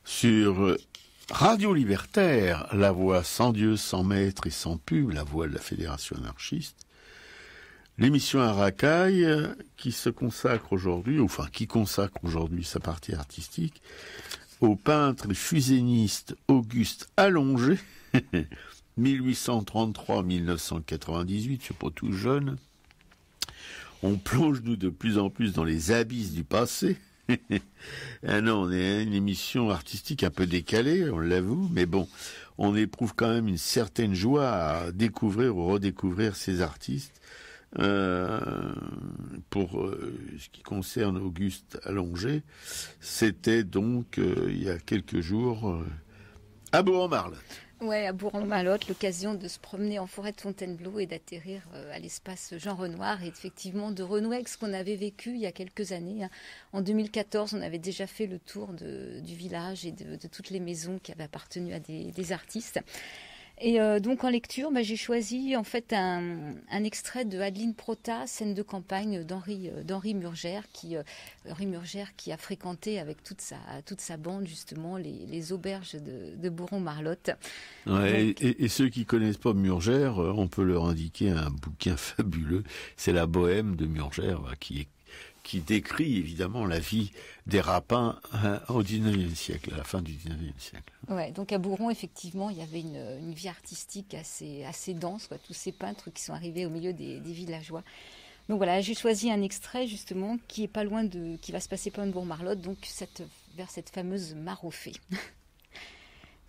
sur Radio Libertaire, la voix sans Dieu, sans maître et sans pub, la voix de la Fédération anarchiste. L'émission Aracaille qui se consacre aujourd'hui, enfin qui consacre aujourd'hui sa partie artistique, au peintre et fusainiste Auguste Allongé, 1833-1998, je suis pas tout jeune. On plonge nous de plus en plus dans les abysses du passé. Ah non, on est une émission artistique un peu décalée, on l'avoue, mais bon, on éprouve quand même une certaine joie à découvrir ou redécouvrir ces artistes. Pour ce qui concerne Auguste Allongé, c'était donc il y a quelques jours à Bourg-en-Marlotte. Ouais, à Bourg-en-Mallotte, l'occasion de se promener en forêt de Fontainebleau et d'atterrir à l'espace Jean Renoir et effectivement de renouer avec ce qu'on avait vécu il y a quelques années. En 2014, on avait déjà fait le tour du village et de toutes les maisons qui avaient appartenu à des artistes. Et donc en lecture, j'ai choisi en fait un extrait de Adeline Prota, scène de campagne d'Henri Murgère, Henri Murgère qui a fréquenté avec toute sa bande justement les auberges de Bourg-en-Marlotte. Ouais, donc, et ceux qui connaissent pas Murgère, on peut leur indiquer un bouquin fabuleux, c'est La Bohème de Murgère, qui décrit évidemment la vie des rapins au XIXe siècle, à la fin du XIXe siècle. Ouais, donc à Bourron, effectivement, il y avait une vie artistique assez dense, quoi, tous ces peintres qui sont arrivés au milieu des villageois. Donc voilà, j'ai choisi un extrait justement qui va se passer pas loin de Bourg-en-Marlotte, donc vers cette fameuse mare aux fées.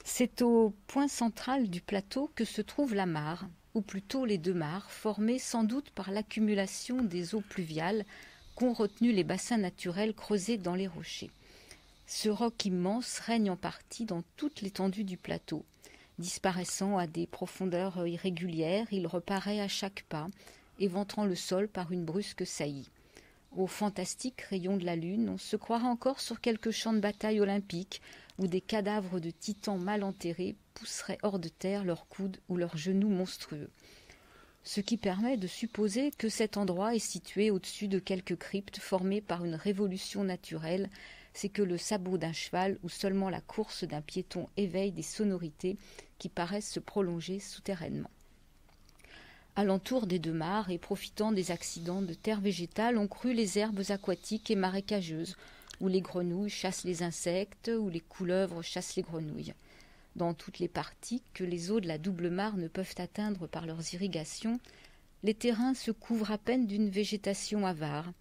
C'est au point central du plateau que se trouve la mare, ou plutôt les deux mares, formées sans doute par l'accumulation des eaux pluviales qu'ont retenu les bassins naturels creusés dans les rochers. Ce roc immense règne en partie dans toute l'étendue du plateau. Disparaissant à des profondeurs irrégulières, il reparaît à chaque pas, éventrant le sol par une brusque saillie. Aux fantastiques rayons de la lune, on se croira encore sur quelque champ de bataille olympique où des cadavres de titans mal enterrés pousseraient hors de terre leurs coudes ou leurs genoux monstrueux. Ce qui permet de supposer que cet endroit est situé au-dessus de quelques cryptes formées par une révolution naturelle, c'est que le sabot d'un cheval ou seulement la course d'un piéton éveille des sonorités qui paraissent se prolonger souterrainement. Alentour des deux mares et profitant des accidents de terre végétale, on crut les herbes aquatiques et marécageuses, où les grenouilles chassent les insectes, où les couleuvres chassent les grenouilles. Dans toutes les parties que les eaux de la double mare ne peuvent atteindre par leurs irrigations, les terrains se couvrent à peine d'une végétation avare,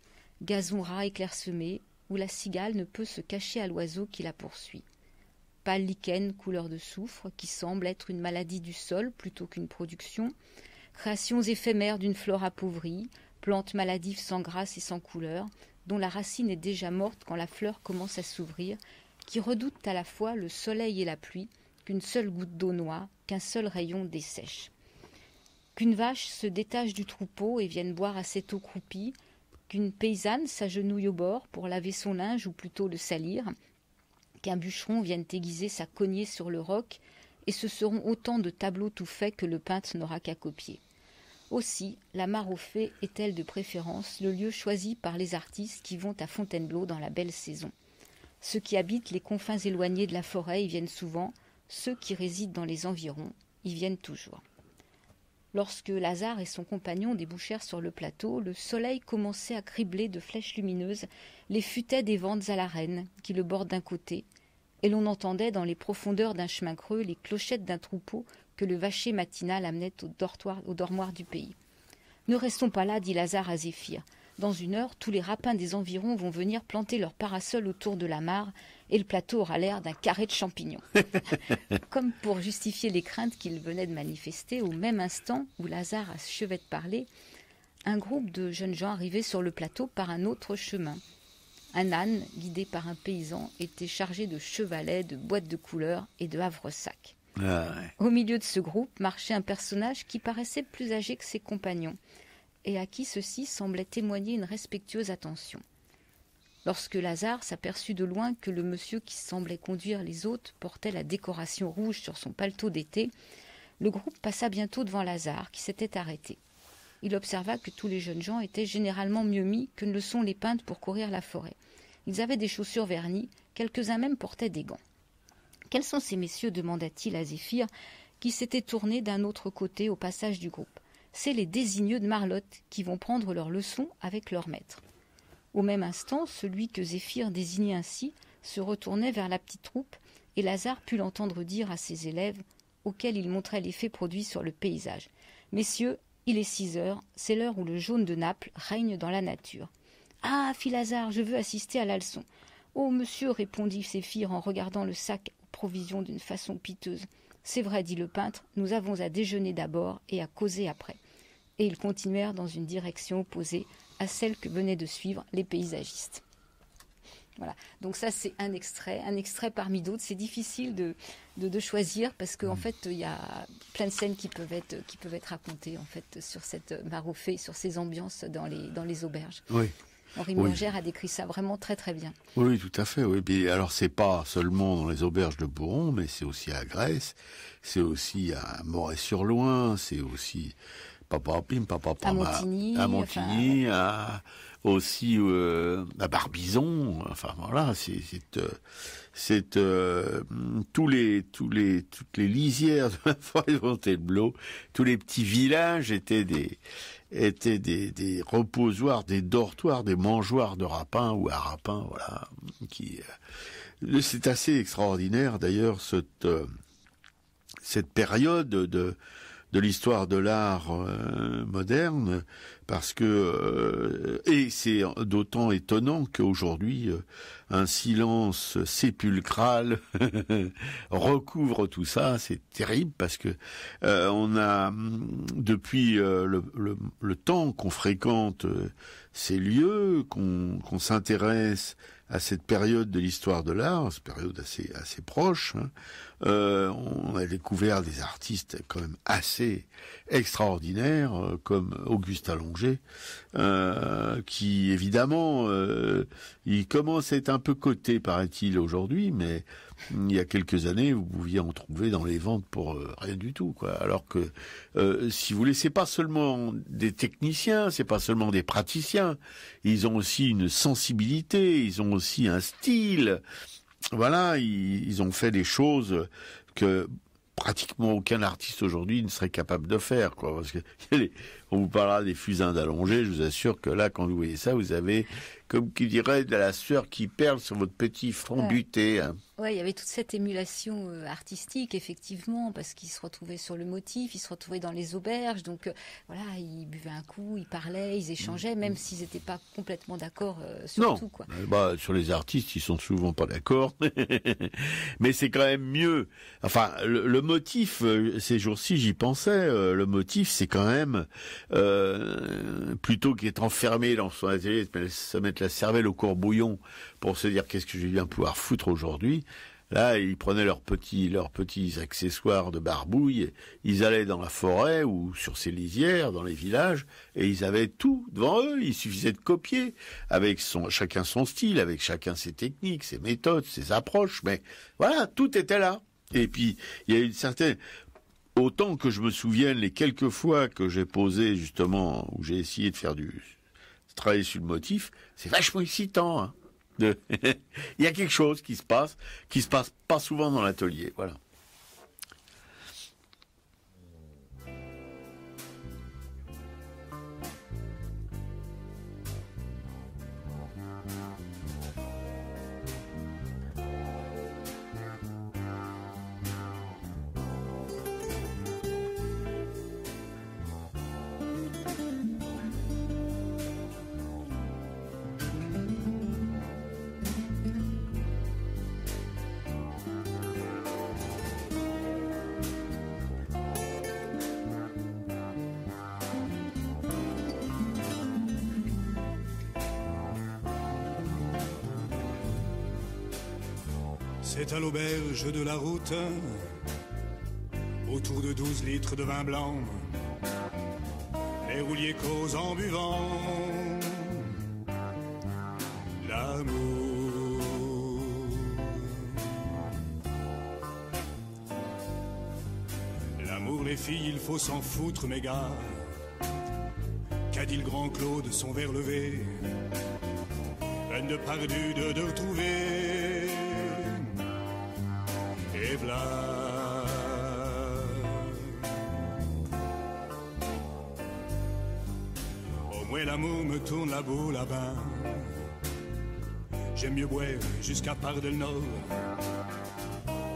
gazon ras et clairsemé, où la cigale ne peut se cacher à l'oiseau qui la poursuit. Pâle lichen couleur de soufre, qui semble être une maladie du sol plutôt qu'une production, créations éphémères d'une flore appauvrie, plantes maladives sans grâce et sans couleur, dont la racine est déjà morte quand la fleur commence à s'ouvrir, qui redoutent à la fois le soleil et la pluie, qu'une seule goutte d'eau noie, qu'un seul rayon dessèche. Qu'une vache se détache du troupeau et vienne boire à cette eau croupie, qu'une paysanne s'agenouille au bord pour laver son linge ou plutôt le salir, qu'un bûcheron vienne aiguiser sa cognée sur le roc, et ce seront autant de tableaux tout faits que le peintre n'aura qu'à copier. Aussi, la mare aux fées est-elle de préférence le lieu choisi par les artistes qui vont à Fontainebleau dans la belle saison. Ceux qui habitent les confins éloignés de la forêt y viennent souvent, ceux qui résident dans les environs y viennent toujours. Lorsque Lazare et son compagnon débouchèrent sur le plateau, le soleil commençait à cribler de flèches lumineuses les futaies des ventes à l'arène qui le bordent d'un côté, et l'on entendait dans les profondeurs d'un chemin creux les clochettes d'un troupeau que le vacher matinal amenait au dormoir du pays. « Ne restons pas là, dit Lazare à Zéphyr. Dans une heure, tous les rapins des environs vont venir planter leurs parasols autour de la mare et le plateau aura l'air d'un carré de champignons. » Comme pour justifier les craintes qu'il venait de manifester, au même instant où Lazare achevait de parler, un groupe de jeunes gens arrivaient sur le plateau par un autre chemin. Un âne, guidé par un paysan, était chargé de chevalets, de boîtes de couleurs et de havresacs. Ah ouais. Au milieu de ce groupe marchait un personnage qui paraissait plus âgé que ses compagnons, et à qui ceux-ci semblaient témoigner une respectueuse attention. Lorsque Lazare s'aperçut de loin que le monsieur qui semblait conduire les hôtes portait la décoration rouge sur son paletot d'été, le groupe passa bientôt devant Lazare, qui s'était arrêté. Il observa que tous les jeunes gens étaient généralement mieux mis que ne le sont les peintres pour courir la forêt. Ils avaient des chaussures vernies, quelques-uns même portaient des gants. Quels sont ces messieurs demanda-t-il à Zéphyr, qui s'était tourné d'un autre côté au passage du groupe. C'est les désigneux de Marlotte qui vont prendre leur leçon avec leur maître. Au même instant, celui que Zéphyr désignait ainsi se retournait vers la petite troupe, et Lazare put l'entendre dire à ses élèves, auxquels il montrait l'effet produit sur le paysage. « Messieurs, il est 6 heures, c'est l'heure où le jaune de Naples règne dans la nature. »« Ah, fit Lazare, je veux assister à la leçon. »« Oh, monsieur, répondit Zéphyr en regardant le sac aux provisions d'une façon piteuse. C'est vrai, dit le peintre, nous avons à déjeuner d'abord et à causer après. Et ils continuèrent dans une direction opposée à celle que venaient de suivre les paysagistes. Voilà, donc ça c'est un extrait parmi d'autres. C'est difficile de choisir parce qu'en fait il y a plein de scènes qui peuvent être racontées en fait sur cette Maroffée, sur ces ambiances dans les auberges. Oui. Henri Murger a décrit ça vraiment très très bien. Oui, tout à fait. Oui. Et alors c'est pas seulement dans les auberges de Bourron, mais c'est aussi à Grèce, c'est aussi à Moret-sur-Loing, c'est aussi à Montigny, aussi à Barbizon. Enfin voilà, toutes les lisières de la forêt de Fontainebleau, tous les petits villages étaient des reposoirs, des dortoirs, des mangeoires de rapins ou à rapins, voilà. C'est assez extraordinaire d'ailleurs cette période de l'histoire de l'art moderne, parce que et c'est d'autant étonnant qu'aujourd'hui un silence sépulcral recouvre tout ça. C'est terrible parce que on a depuis le temps qu'on fréquente ces lieux, qu'on s'intéresse à cette période de l'histoire de l'art, cette période assez proche, hein, on a découvert des artistes quand même assez extraordinaires, comme Auguste Allongé, qui évidemment, il commence à être un peu coté, paraît-il, aujourd'hui, mais il y a quelques années, vous pouviez en trouver dans les ventes pour rien du tout, quoi. Alors que, si vous voulez, c'est pas seulement des techniciens, c'est pas seulement des praticiens, ils ont aussi une sensibilité, ils ont aussi un style. Voilà, ils ont fait des choses que pratiquement aucun artiste aujourd'hui ne serait capable de faire, quoi. Parce que on vous parlera des fusains d'Allongé, je vous assure que là, quand vous voyez ça, vous avez, comme qui dirait, de la sueur qui perle sur votre petit front buté, hein. Ouais, il y avait toute cette émulation artistique, effectivement, parce qu'ils se retrouvaient sur le motif, ils se retrouvaient dans les auberges, donc voilà, ils buvaient un coup, ils parlaient, ils échangeaient, même s'ils n'étaient pas complètement d'accord sur tout, quoi. Bah, sur les artistes, ils sont souvent pas d'accord, mais c'est quand même mieux. Enfin, le motif, ces jours-ci, j'y pensais, le motif, c'est quand même, plutôt qu'être enfermé dans son atelier, se mettre la cervelle au courbouillon pour se dire qu'est-ce que je viens pouvoir foutre aujourd'hui. Là, ils prenaient leurs petits accessoires de barbouille, ils allaient dans la forêt ou sur ces lisières, dans les villages, et ils avaient tout devant eux. Il suffisait de copier, avec chacun son style, avec chacun ses techniques, ses méthodes, ses approches, mais voilà, tout était là. Et puis, il y a une certaine... Autant que je me souvienne les quelques fois que j'ai posé, justement, où j'ai essayé de faire travailler sur le motif, c'est vachement excitant, hein. Il y a quelque chose qui se passe pas souvent dans l'atelier, voilà. C'est à l'auberge de la route, autour de 12 litres de vin blanc, les rouliers causent en buvant l'amour. L'amour, les filles, il faut s'en foutre, mes gars. Qu'a dit le grand Claude, son verre levé, peine de perdu de retrouver. tourne la boule à bain. J'aime mieux boire jusqu'à part de Nord.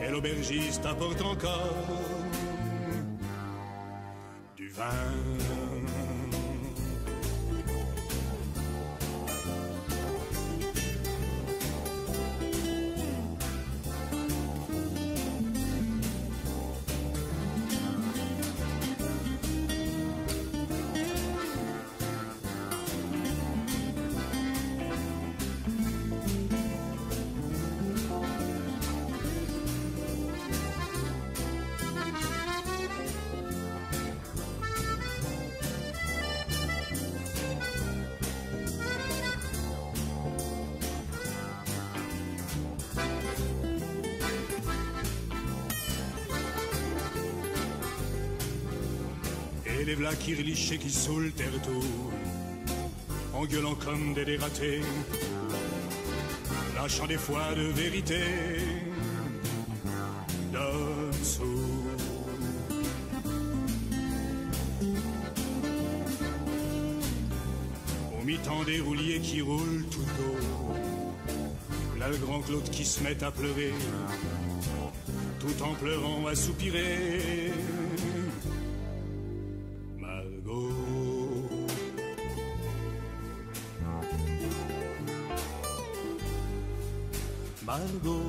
Et l'aubergiste apporte encore du vin. Et les v'là qui relichent et qui saoulent terre tour, en gueulant comme des dératés, lâchant des fois de vérité dessous. Au mi-temps des rouliers qui roulent tout haut, là le grand Claude qui se met à pleurer, tout en pleurant à soupirer. Margot.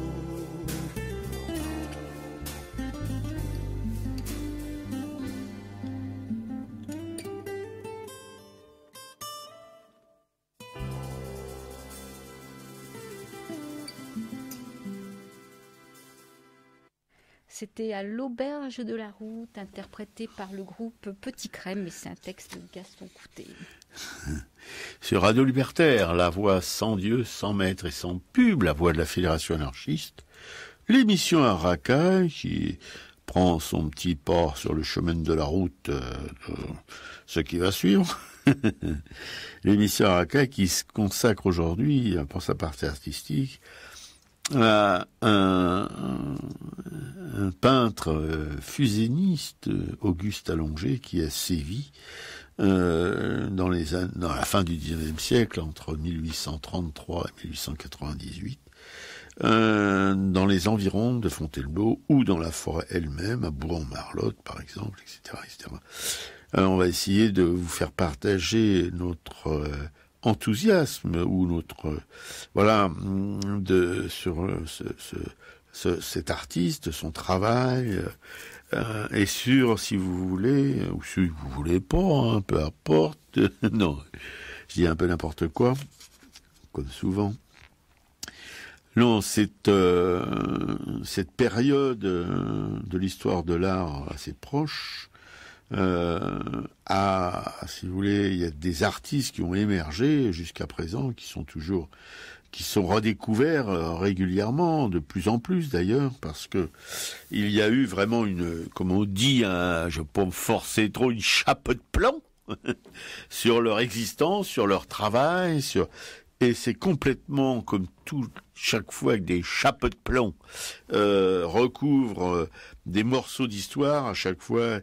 C'était à l'auberge de la route, interprété par le groupe Petit Crème, et c'est un texte de Gaston Coutet. Sur Radio Libertaire, la voix sans Dieu, sans maître et sans pub, la voix de la Fédération anarchiste, l'émission à racaille qui prend son petit pas sur le chemin de la route, ce qui va suivre. L'émission à racaille qui se consacre aujourd'hui, pour sa partie artistique, à un peintre fuséniste, Auguste Allongé, qui a sévi dans la fin du XIXe siècle, entre 1833 et 1898, dans les environs de Fontainebleau ou dans la forêt elle-même, à Bourg-en-Marlotte par exemple, etc., etc. On va essayer de vous faire partager notre enthousiasme ou notre sur cet artiste, son travail, et sur, si vous voulez, ou si vous voulez pas, peu importe, non, je dis un peu n'importe quoi, comme souvent. Non, cette période de l'histoire de l'art assez proche, si vous voulez, il y a des artistes qui ont émergé jusqu'à présent, qui sont redécouverts régulièrement, de plus en plus d'ailleurs, parce que il y a eu vraiment comme on dit, je ne vais pas me forcer trop, une chape de plomb sur leur existence, sur leur travail, et c'est complètement comme chaque fois que des chapes de plomb recouvrent des morceaux d'histoire, à chaque fois,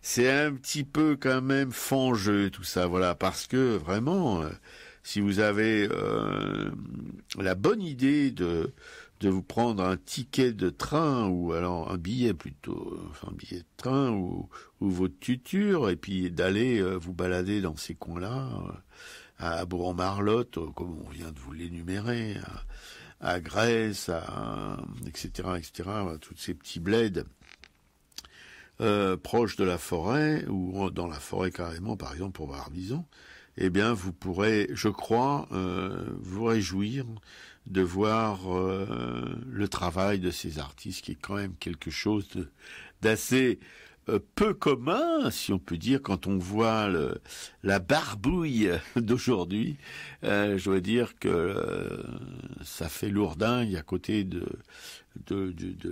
c'est un petit peu quand même fangeux tout ça, voilà, parce que vraiment, si vous avez la bonne idée de vous prendre un ticket de train, ou alors un billet plutôt, enfin un billet de train ou votre tuture, et puis d'aller vous balader dans ces coins-là, à Bourg-en-Marlotte, comme on vient de vous l'énumérer, à Grèce, etc., toutes ces petits bleds proches de la forêt, ou dans la forêt carrément, par exemple pour Barbizon, eh bien vous pourrez, je crois, vous réjouir de voir le travail de ces artistes, qui est quand même quelque chose d'assez peu commun, si on peut dire, quand on voit la barbouille d'aujourd'hui. Je dois dire que ça fait lourdingue à côté de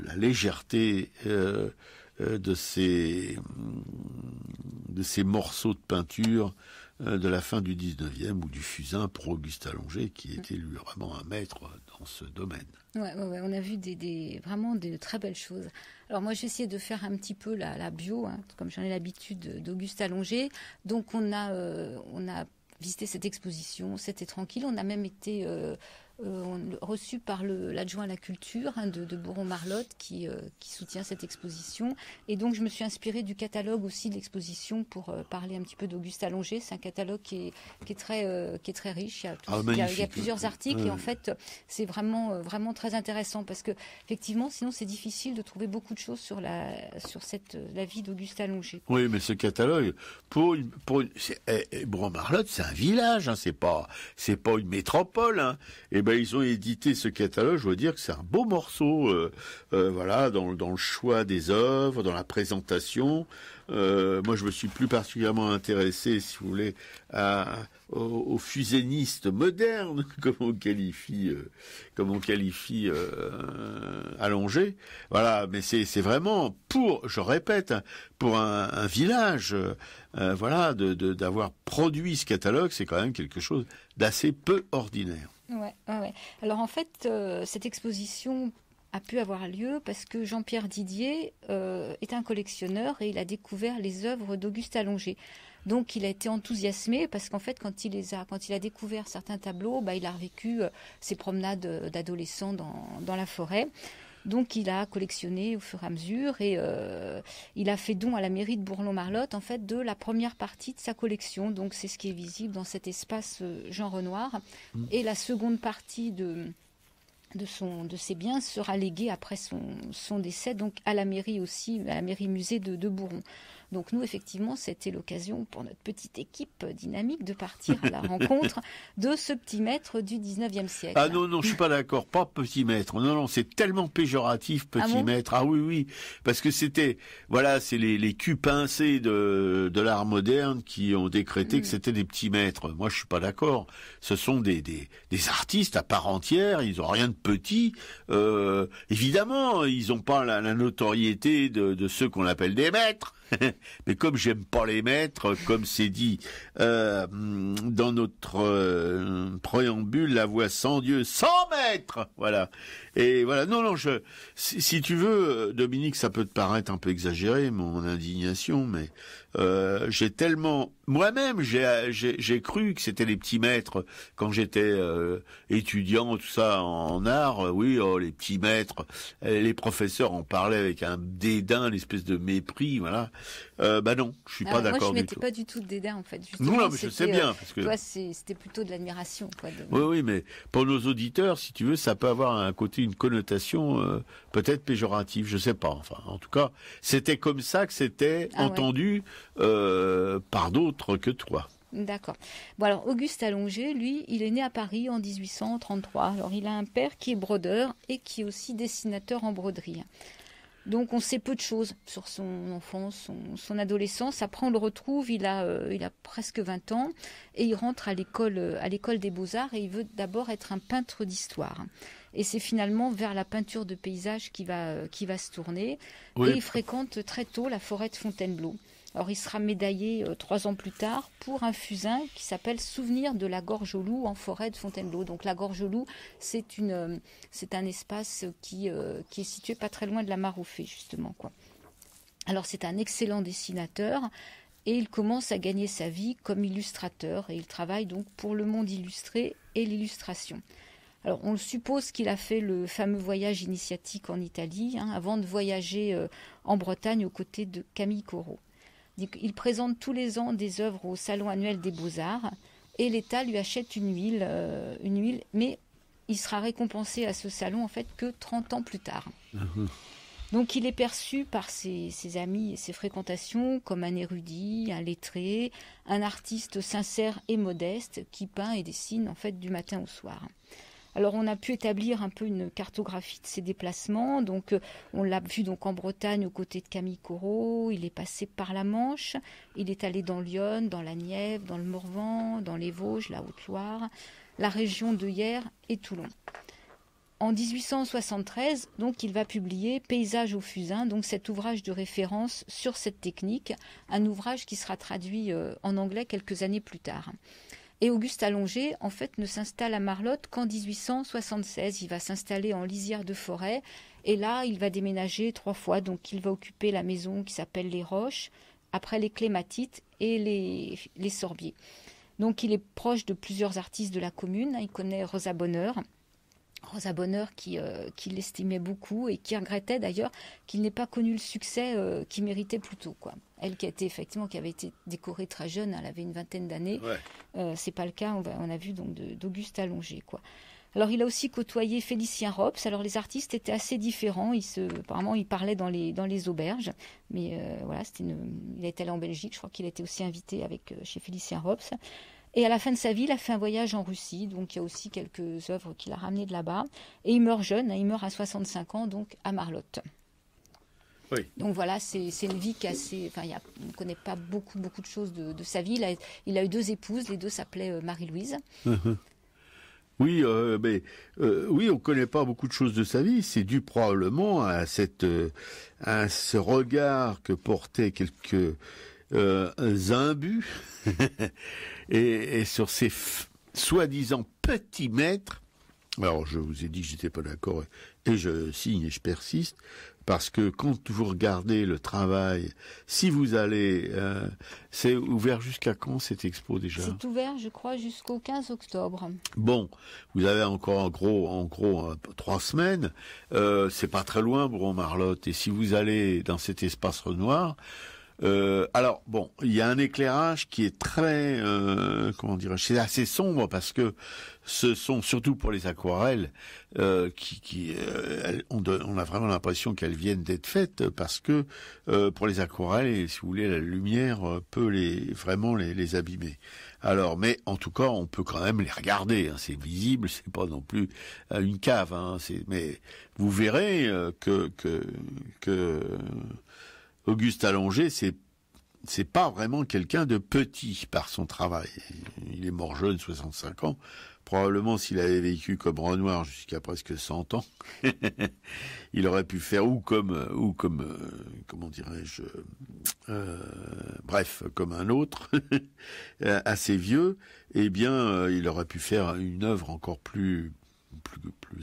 la légèreté de ces morceaux de peinture de la fin du 19e ou du fusain pour Auguste Allongé, qui était lui vraiment un maître dans ce domaine. Ouais, on a vu vraiment de très belles choses. Alors moi, j'ai essayé de faire un petit peu la bio, comme j'en ai l'habitude, d'Auguste Allongé. Donc on a visiter cette exposition. C'était tranquille. On a même été reçu par l'adjoint à la culture de Bourron-Marlotte qui soutient cette exposition. Et donc, je me suis inspirée du catalogue aussi de l'exposition pour parler un petit peu d'Auguste Allongé. C'est un catalogue qui est très riche. Il y a plusieurs articles et en fait, c'est vraiment très intéressant parce que effectivement, sinon, c'est difficile de trouver beaucoup de choses sur la vie d'Auguste Allongé. Oui, mais ce catalogue, Bourron-Marlotte, c'est un village, hein, c'est pas une métropole, hein. Et ben ils ont édité ce catalogue. Je veux dire que c'est un beau morceau, voilà, dans le choix des œuvres, dans la présentation. Moi, je me suis plus particulièrement intéressé, si vous voulez, aux fusénistes modernes, comme on qualifie Allongé. Voilà, mais c'est vraiment je répète, pour un village, voilà, d'avoir produit ce catalogue, c'est quand même quelque chose d'assez peu ordinaire. Ouais. Alors en fait, cette exposition a pu avoir lieu parce que Jean-Pierre Didier est un collectionneur et il a découvert les œuvres d'Auguste Allongé. Donc il a été enthousiasmé parce qu'en fait quand il a découvert certains tableaux, il a revécu ses promenades d'adolescent dans la forêt. Donc il a collectionné au fur et à mesure et il a fait don à la mairie de Bourron-Marlotte en fait de la première partie de sa collection. Donc c'est ce qui est visible dans cet espace Jean Renoir. Et la seconde partie de ses biens sera léguée après son décès donc à la mairie aussi, à la mairie musée de Bourron. Donc nous, effectivement, c'était l'occasion pour notre petite équipe dynamique de partir à la rencontre de ce petit maître du 19e siècle. Ah non, je suis pas d'accord, pas petit maître. Non, c'est tellement péjoratif, petit maître. Ah oui, parce que c'est les culs pincés de l'art moderne qui ont décrété que c'était des petits maîtres. Moi, je suis pas d'accord. Ce sont des artistes à part entière, ils ont rien de petit. Évidemment, ils ont pas la notoriété de ceux qu'on appelle des maîtres. Mais comme j'aime pas les maîtres, comme c'est dit dans notre préambule, la voix sans Dieu, sans maître, voilà. Et voilà, non, si tu veux, Dominique, ça peut te paraître un peu exagéré, mon indignation, mais j'ai tellement, moi-même, j'ai cru que c'était les petits maîtres quand j'étais étudiant, tout ça en art. Oui, les petits maîtres, les professeurs en parlaient avec un dédain, l'espèce de mépris, voilà. Non, je suis pas d'accord du tout. Moi, je mettais pas du tout de dédain en fait. Justement, non, mais je sais bien parce que toi, c'était plutôt de l'admiration, quoi. Oui, mais pour nos auditeurs, si tu veux, ça peut avoir une connotation peut-être péjorative, je sais pas. Enfin, en tout cas, c'était comme ça que c'était entendu par d'autres que toi. D'accord. Bon, alors, Auguste Allongé, lui, il est né à Paris en 1833. Alors, il a un père qui est brodeur et qui est aussi dessinateur en broderie. Donc on sait peu de choses sur son enfance, son adolescence. Après on le retrouve, il a presque 20 ans et il rentre à l'école des Beaux-Arts et il veut d'abord être un peintre d'histoire. Et c'est finalement vers la peinture de paysage qui va se tourner. Oui. Et il fréquente très tôt la forêt de Fontainebleau. Alors il sera médaillé 3 ans plus tard pour un fusain qui s'appelle Souvenir de la Gorge aux Loups en forêt de Fontainebleau. Donc la Gorge aux Loups, c'est un espace qui est situé pas très loin de la Mare aux Fées, justement, quoi. Alors c'est un excellent dessinateur et il commence à gagner sa vie comme illustrateur et il travaille donc pour le Monde illustré et l'illustration. Alors on suppose qu'il a fait le fameux voyage initiatique en Italie avant de voyager en Bretagne aux côtés de Camille Corot. Il présente tous les ans des œuvres au Salon annuel des Beaux-Arts et l'État lui achète une huile, mais il sera récompensé à ce salon en fait que 30 ans plus tard. Donc il est perçu par ses amis et ses fréquentations comme un érudit, un lettré, un artiste sincère et modeste qui peint et dessine en fait du matin au soir. Alors on a pu établir un peu une cartographie de ses déplacements. Donc on l'a vu donc en Bretagne aux côtés de Camille Corot. Il est passé par la Manche. Il est allé dans l'Yonne, dans la Nièvre, dans le Morvan, dans les Vosges, la Haute-Loire, la région de Hyères et Toulon. En 1873, donc, il va publier Paysage au fusain, donc cet ouvrage de référence sur cette technique, un ouvrage qui sera traduit en anglais quelques années plus tard. Et Auguste Allongé, en fait, ne s'installe à Marlotte qu'en 1876. Il va s'installer en lisière de forêt. Et là, il va déménager 3 fois. Donc, il va occuper la maison qui s'appelle Les Roches, après les Clématites et les Sorbiers. Donc il est proche de plusieurs artistes de la commune. Il connaît Rosa Bonheur. Rosa Bonheur qui l'estimait beaucoup et qui regrettait d'ailleurs qu'il n'ait pas connu le succès qu'il méritait plus tôt, quoi. Elle qui avait été décorée très jeune, elle avait une 20aine d'années. Ouais. C'est pas le cas, on a vu donc d'Auguste Allongé, quoi. Alors il a aussi côtoyé Félicien Rops. Alors les artistes étaient assez différents. Apparemment ils parlaient dans les auberges, mais voilà, il est allé en Belgique. Je crois qu'il était aussi invité chez Félicien Rops. Et à la fin de sa vie, il a fait un voyage en Russie, donc il y a aussi quelques œuvres qu'il a ramenées de là-bas. Et il meurt jeune, il meurt à 65 ans, donc à Marlotte. Oui. Donc voilà, c'est une vie qui est assez... Enfin, on ne connaît pas beaucoup de choses de sa vie. Il a eu 2 épouses, les 2 s'appelaient Marie-Louise. Oui, oui, on ne connaît pas beaucoup de choses de sa vie. C'est dû probablement à ce regard que portaient quelques imbus et sur ces soi-disant petits maîtres. Alors, je vous ai dit que j'étais pas d'accord et je signe et je persiste. Parce que quand vous regardez le travail, si vous allez... c'est ouvert jusqu'à quand cette expo déjà ? C'est ouvert, je crois, jusqu'au 15 octobre. Bon, vous avez encore en gros 3 semaines. C'est pas très loin, Bron-Marlotte. Et si vous allez dans cet espace Renoir... alors bon, il y a un éclairage qui est très, comment dirais-je, c'est assez sombre parce que ce sont surtout pour les aquarelles on a vraiment l'impression qu'elles viennent d'être faites parce que pour les aquarelles, si vous voulez, la lumière peut vraiment les abîmer. Alors, mais en tout cas, on peut quand même les regarder. Hein, c'est visible, c'est pas non plus une cave. Hein, mais vous verrez que Auguste Allongé, c'est pas vraiment quelqu'un de petit par son travail. Il est mort jeune, 65 ans. Probablement, s'il avait vécu comme Renoir jusqu'à presque 100 ans, il aurait pu faire comment dirais-je, bref, comme un autre, assez vieux. Eh bien, il aurait pu faire une œuvre encore plus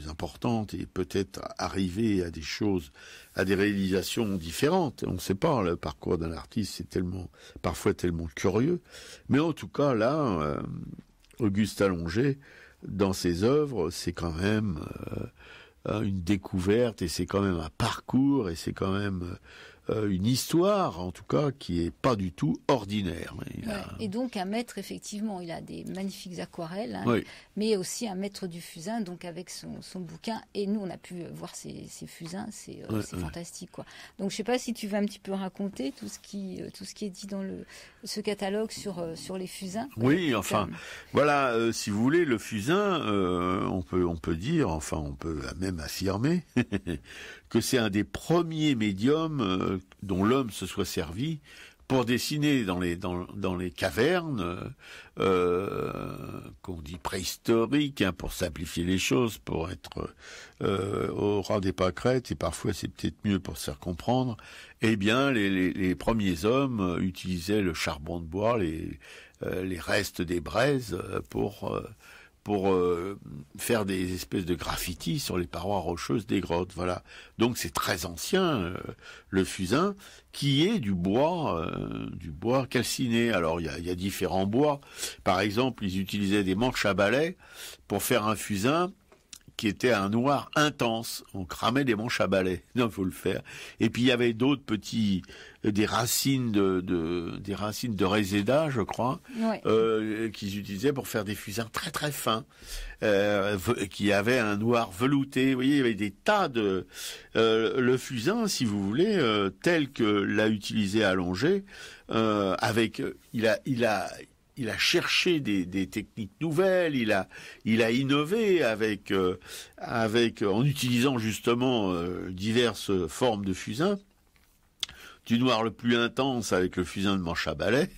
importante et peut-être arriver à des choses, à des réalisations différentes. On ne sait pas, le parcours d'un artiste, c'est parfois tellement curieux. Mais en tout cas, là, Auguste Allongé, dans ses œuvres, c'est quand même une découverte et c'est quand même un parcours et c'est quand même une histoire, en tout cas, qui est pas du tout ordinaire. Et donc un maître, effectivement, il a des magnifiques aquarelles, hein, oui. Mais aussi un maître du fusain, donc avec son bouquin. Et nous, on a pu voir ces fusains, c'est fantastique, quoi. Donc je sais pas si tu veux un petit peu raconter tout ce qui est dit dans ce catalogue sur les fusains. Oui, enfin, voilà, si vous voulez, le fusain, on peut dire, enfin, on peut même affirmer que c'est un des premiers médiums dont l'homme se soit servi pour dessiner dans les cavernes, qu'on dit préhistoriques, hein, pour simplifier les choses, pour être au ras des pâquerettes, et parfois c'est peut-être mieux pour se faire comprendre. Eh bien, les premiers hommes utilisaient le charbon de bois, les restes des braises pour faire des espèces de graffitis sur les parois rocheuses des grottes. Voilà. Donc c'est très ancien, le fusain, qui est du bois calciné. Alors il y a différents bois. Par exemple, ils utilisaient des manches à balai pour faire un fusain qui était un noir intense. On cramait des manches à balai. Non, il faut le faire. Et puis il y avait d'autres des racines de réséda, je crois, ouais. Qu'ils utilisaient pour faire des fusains très très fins, qui avaient un noir velouté. Vous voyez, il y avait des tas de le fusain, si vous voulez, tel que l'a utilisé Allongé, il a cherché des techniques nouvelles, il a innové en utilisant justement diverses formes de fusain. Du noir le plus intense avec le fusain de manche à balai.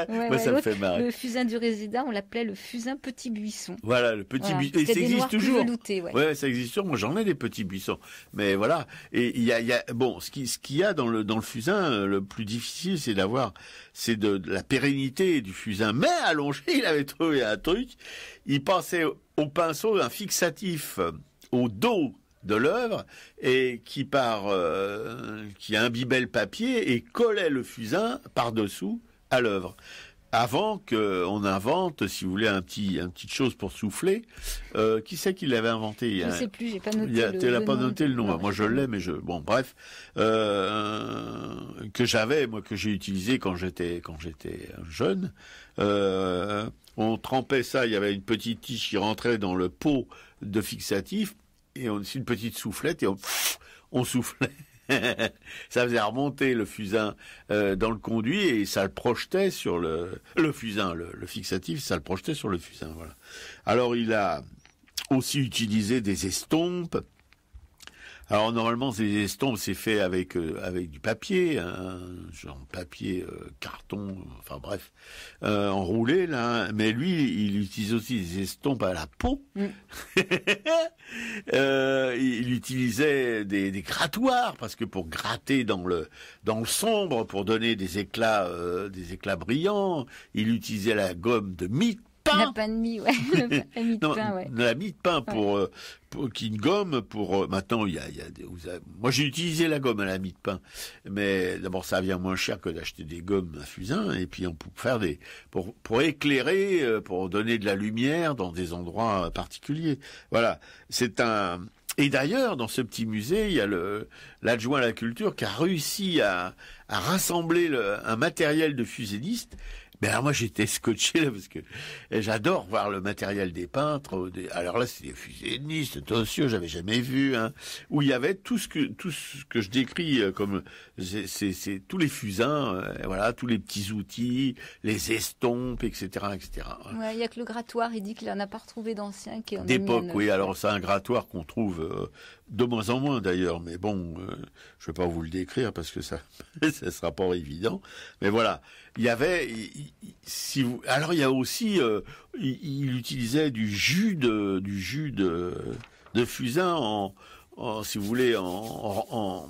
Moi, ça me fait marrer. Le fusain du réséda, on l'appelait le fusain petit buisson. Voilà, le petit buisson. Et ça existe toujours. Veloutés, ouais, ça existe toujours. Moi, j'en ai des petits buissons. Mais voilà. Et il y a bon, ce qu'il y a dans le fusain, le plus difficile, c'est de la pérennité du fusain. Mais Allongé, il avait trouvé un truc. Il passait au pinceau un fixatif au dos de l'œuvre et qui imbibait le papier et collait le fusain par-dessous à l'œuvre. avant qu'on invente, si vous voulez, une petite chose pour souffler. Qui c'est qui l'avait inventé? Je ne sais plus, j'ai pas noté tu n'as pas noté le nom. Non, moi, je l'ai, mais bon, bref, que j'ai utilisé quand j'étais jeune. On trempait ça, il y avait une petite tige qui rentrait dans le pot de fixatif, et une petite soufflette, et on soufflait. Ça faisait remonter le fusain dans le conduit, et ça le projetait sur le fusain, le fixatif, ça le projetait sur le fusain. Voilà. Alors il a aussi utilisé des estompes. Alors normalement, ces estompes, c'est fait avec du papier, genre papier, carton, enfin bref, enroulé là. Mais lui, il utilise aussi des estompes à la peau. Il utilisait des grattoirs, parce que pour gratter dans le sombre, pour donner des éclats brillants, il utilisait la gomme de mie. La pain de mie, ouais. La mie de pain, ouais. La mie de pain qui une gomme pour maintenant moi j'ai utilisé la gomme à la mie de pain, mais d'abord ça vient moins cher que d'acheter des gommes à fusain, et puis on peut faire pour éclairer, pour donner de la lumière dans des endroits particuliers. Voilà, et d'ailleurs, dans ce petit musée, il y a l'adjoint à la culture qui a réussi à rassembler un matériel de fusainiste. Mais alors moi j'étais scotché là, parce que j'adore voir le matériel des peintres. Alors là c'est des fusainistes, attention, j'avais jamais vu, où il y avait tout ce que je décris comme c'est tous les fusains, voilà, tous les petits outils, les estompes, etc., etc. Ouais, il y a que le grattoir, il dit qu'il en a pas retrouvé d'ancien qui en d'époque, oui. Alors c'est un grattoir qu'on trouve de moins en moins d'ailleurs, mais bon, je vais pas vous le décrire parce que ça sera pas évident. Mais voilà, il y avait, alors il y a aussi, il utilisait du jus de fusain si vous voulez, en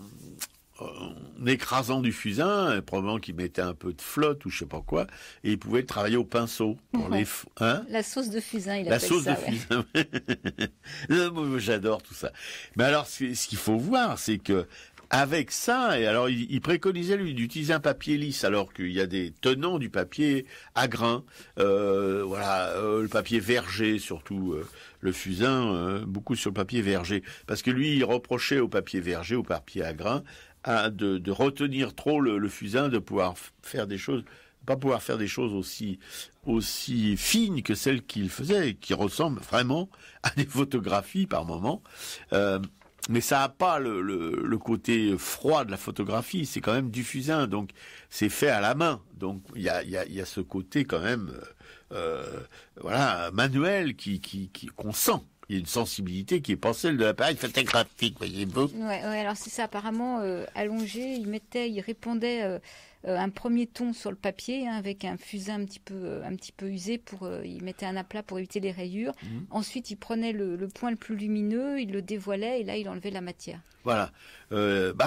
écrasant du fusain, probablement qu'il mettait un peu de flotte ou je sais pas quoi, et il pouvait travailler au pinceau pour la sauce de fusain, il appelle ça. La sauce de fusain. Moi, j'adore tout ça. Mais alors, ce qu'il faut voir, c'est que avec ça, et alors il préconisait lui d'utiliser un papier lisse, alors qu'il y a des tenants du papier à grains, le papier verger surtout, le fusain, beaucoup sur le papier verger, parce que lui il reprochait au papier verger, au papier à grains, de retenir trop le fusain, de pouvoir faire des choses, pas pouvoir faire des choses aussi fines que celles qu'il faisait, qui ressemblent vraiment à des photographies par moment. Mais ça n'a pas le côté froid de la photographie, c'est quand même du fusain, donc c'est fait à la main. Donc il y a ce côté quand même manuel qu'on sent. Il y a une sensibilité qui est pas celle de l'appareil photographique, voyez-vous. Ouais, alors c'est ça, apparemment allongé, il répandait un premier ton sur le papier avec un fusain un petit peu usé, il mettait un aplat pour éviter les rayures. Ensuite, il prenait le point le plus lumineux, il le dévoilait et là il enlevait la matière. Voilà.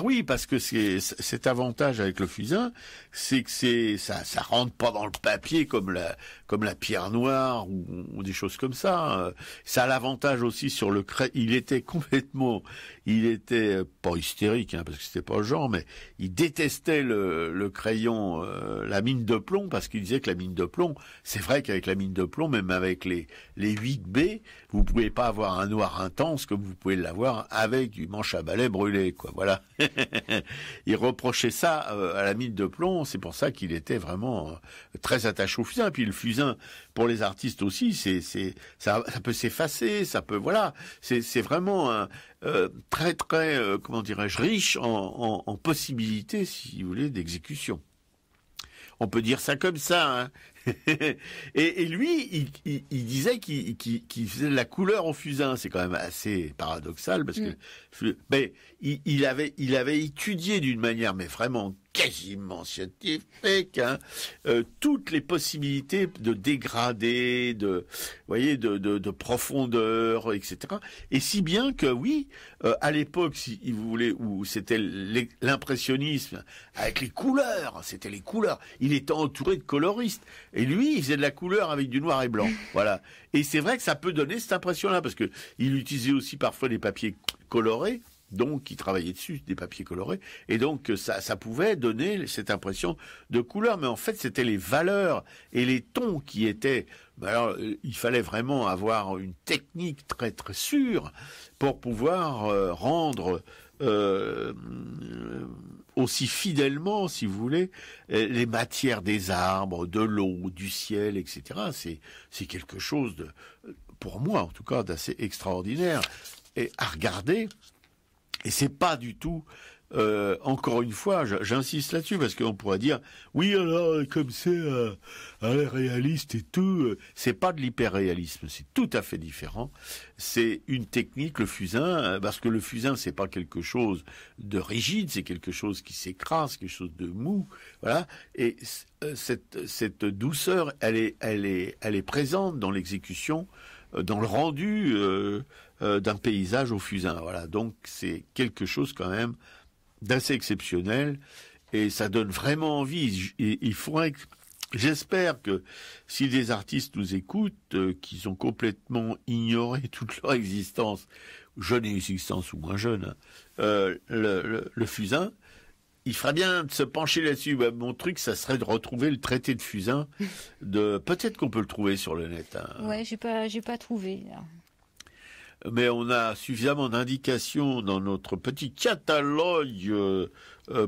Oui, parce que cet avantage avec le fusain, c'est que ça rentre pas dans le papier comme la pierre noire ou des choses comme ça. Ça a l'avantage aussi sur le crayon. Il était pas hystérique, parce que c'était pas le genre, mais il détestait le crayon, la mine de plomb, parce qu'il disait que la mine de plomb, c'est vrai qu'avec la mine de plomb, même avec les 8B, vous pouvez pas avoir un noir intense comme vous pouvez l'avoir avec du manche à balai brûlé, quoi. Voilà. Il reprochait ça à la mine de plomb, c'est pour ça qu'il était vraiment très attaché au fusain. Puis le fusain, pour les artistes aussi, ça peut s'effacer, ça peut, voilà. C'est vraiment très très comment dirais-je, riche en possibilités, si vous voulez, d'exécution. On peut dire ça comme ça, et lui, il disait qu'il faisait de la couleur au fusain. C'est quand même assez paradoxal parce que, mais il avait étudié d'une manière, mais vraiment quasiment scientifique, toutes les possibilités de dégradé, de profondeur, etc. Et si bien que oui, à l'époque, si vous voulez, où c'était l'impressionnisme avec les couleurs, il était entouré de coloristes. Et lui, il faisait de la couleur avec du noir et blanc. Voilà. Et c'est vrai que ça peut donner cette impression-là, parce que il utilisait aussi parfois des papiers colorés. donc qui travaillaient dessus, des papiers colorés, et donc ça pouvait donner cette impression de couleur, mais en fait c'était les valeurs et les tons qui étaient... Alors, il fallait vraiment avoir une technique très très sûre pour pouvoir rendre aussi fidèlement, si vous voulez, les matières des arbres, de l'eau, du ciel, etc. C'est quelque chose de, pour moi en tout cas, d'assez extraordinaire et à regarder. Et c'est pas du tout, encore une fois, j'insiste là-dessus parce qu'on pourrait dire, oui alors comme c'est réaliste et tout, c'est pas de l'hyperréalisme, c'est tout à fait différent. C'est une technique, le fusain, parce que le fusain c'est pas quelque chose de rigide, c'est quelque chose qui s'écrase, quelque chose de mou, voilà. Et cette douceur, elle est présente dans l'exécution, dans le rendu d'un paysage au fusain. Voilà, donc c'est quelque chose quand même d'assez exceptionnel et ça donne vraiment envie. Et il faudrait j'espère que si des artistes nous écoutent, qui ont complètement ignoré toute leur existence, jeune existence ou moins jeune, le fusain, il ferait bien de se pencher là-dessus. Bah, mon truc, ça serait de retrouver le traité de fusain. Peut-être qu'on peut le trouver sur le net. Hein. Ouais, j'ai pas trouvé. Là. Mais on a suffisamment d'indications dans notre petit catalogue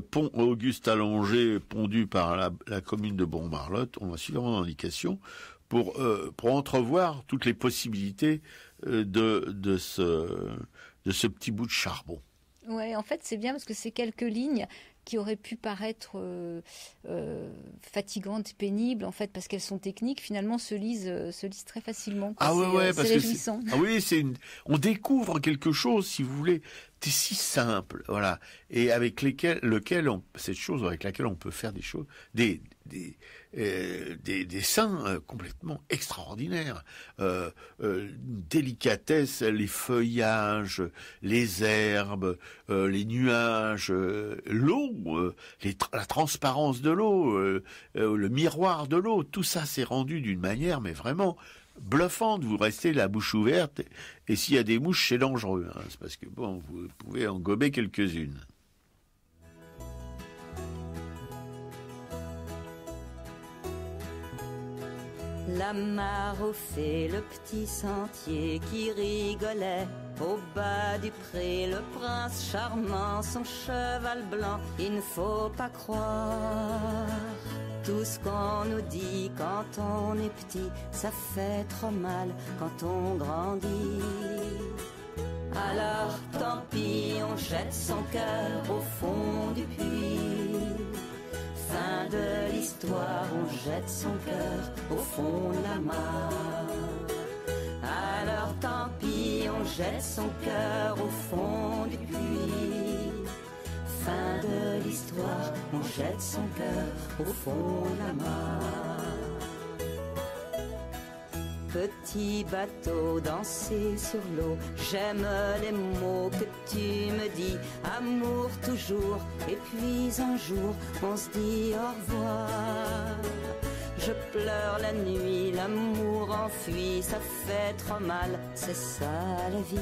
pont Auguste Allanger pondu par la commune de Bon-Marlotte. On a suffisamment d'indications pour entrevoir toutes les possibilités de ce petit bout de charbon. Ouais, en fait, c'est bien parce que c'est quelques lignes qui auraient pu paraître fatigantes, pénibles, en fait, parce qu'elles sont techniques, finalement se lisent très facilement. Quoi. Ah ouais, parce que réjouissant. On découvre quelque chose, si vous voulez, c'est si simple, voilà, et avec cette chose avec laquelle on peut faire des choses, des dessins complètement extraordinaires, délicatesse, les feuillages, les herbes, les nuages, l'eau, la transparence de l'eau, le miroir de l'eau, tout ça s'est rendu d'une manière mais vraiment bluffante. Vous restez la bouche ouverte et s'il y a des mouches c'est dangereux, hein, c'est parce que bon, vous pouvez en gober quelques-unes. La mare fait le petit sentier qui rigolait. Au bas du pré, le prince charmant, son cheval blanc. Il ne faut pas croire tout ce qu'on nous dit quand on est petit. Ça fait trop mal quand on grandit. Alors tant pis, on jette son cœur au fond du puits. Fin de l'histoire, on jette son cœur au fond de la mare. Alors tant pis, on jette son cœur au fond du puits. Fin de l'histoire, on jette son cœur au fond de la mare. Petit bateau danser sur l'eau, j'aime les mots que tu me dis. Amour toujours, et puis un jour on se dit au revoir. Je pleure la nuit, l'amour enfuit, ça fait trop mal, c'est ça la vie.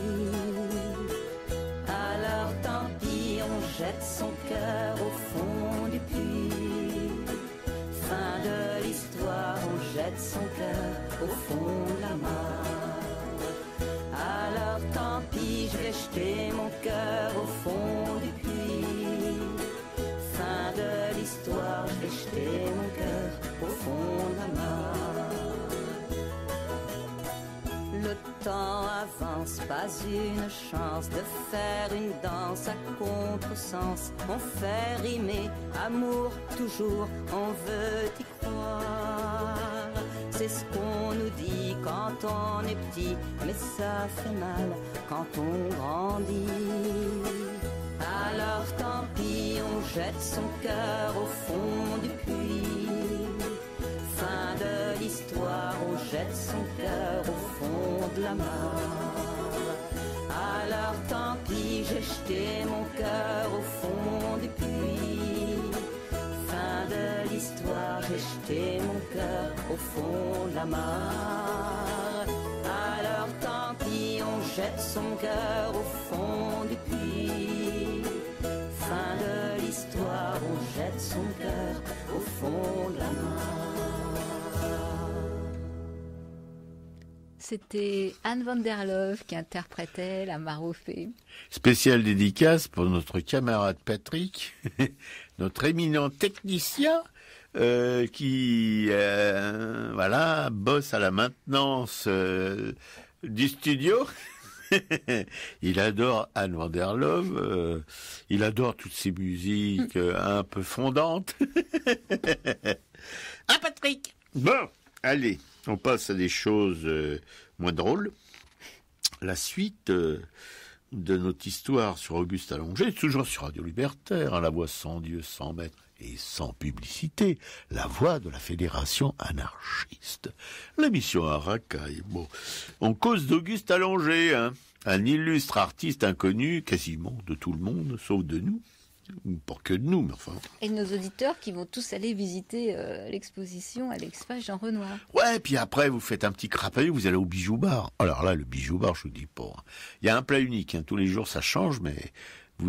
Alors tant pis, on jette son cœur au fond du puits. Fin de l'histoire, on jette son cœur au fond de la mare. Alors tant pis, je vais jeter mon cœur au fond du puits. Fin de l'histoire, je vais jeter mon cœur au fond de la mare. Le temps avance, pas une chance de faire une danse à contresens. On fait rimer amour toujours, on veut y croire. C'est ce qu'on nous dit quand on est petit, mais ça fait mal quand on grandit. Alors tant pis, on jette son cœur au fond du puits. Fin de l'histoire, on jette son cœur au fond de la mare. Alors tant pis, j'ai jeté mon cœur au fond du puits. Fin de l'histoire, j'ai jeté mon cœur au fond de la mare. Alors tant pis, on jette son cœur au fond du puits. son cœur au fond de la mare. C'était Anne van der Loof qui interprétait La Mare aux Fées. Spéciale dédicace pour notre camarade Patrick, notre éminent technicien, qui voilà, bosse à la maintenance du studio. Il adore Anne van der Loof, il adore toutes ces musiques un peu fondantes. Ah, Patrick! Bon, allez, on passe à des choses moins drôles. La suite de notre histoire sur Auguste Allongé, toujours sur Radio Libertaire, à la voix sans Dieu, sans maître et sans publicité, la voix de la Fédération anarchiste. L'émission à racaille. Bon, on cause d'Auguste Allongé, hein, un illustre artiste inconnu quasiment de tout le monde, sauf de nous. Pour que de nous, mais enfin. Et nos auditeurs qui vont tous aller visiter l'exposition à l'Expa Jean Renoir. Ouais, puis après, vous faites un petit crapaillou, vous allez au Bijou Bar. Alors là, le Bijou Bar, je vous dis pas. Il y a un plat unique, hein, tous les jours ça change, mais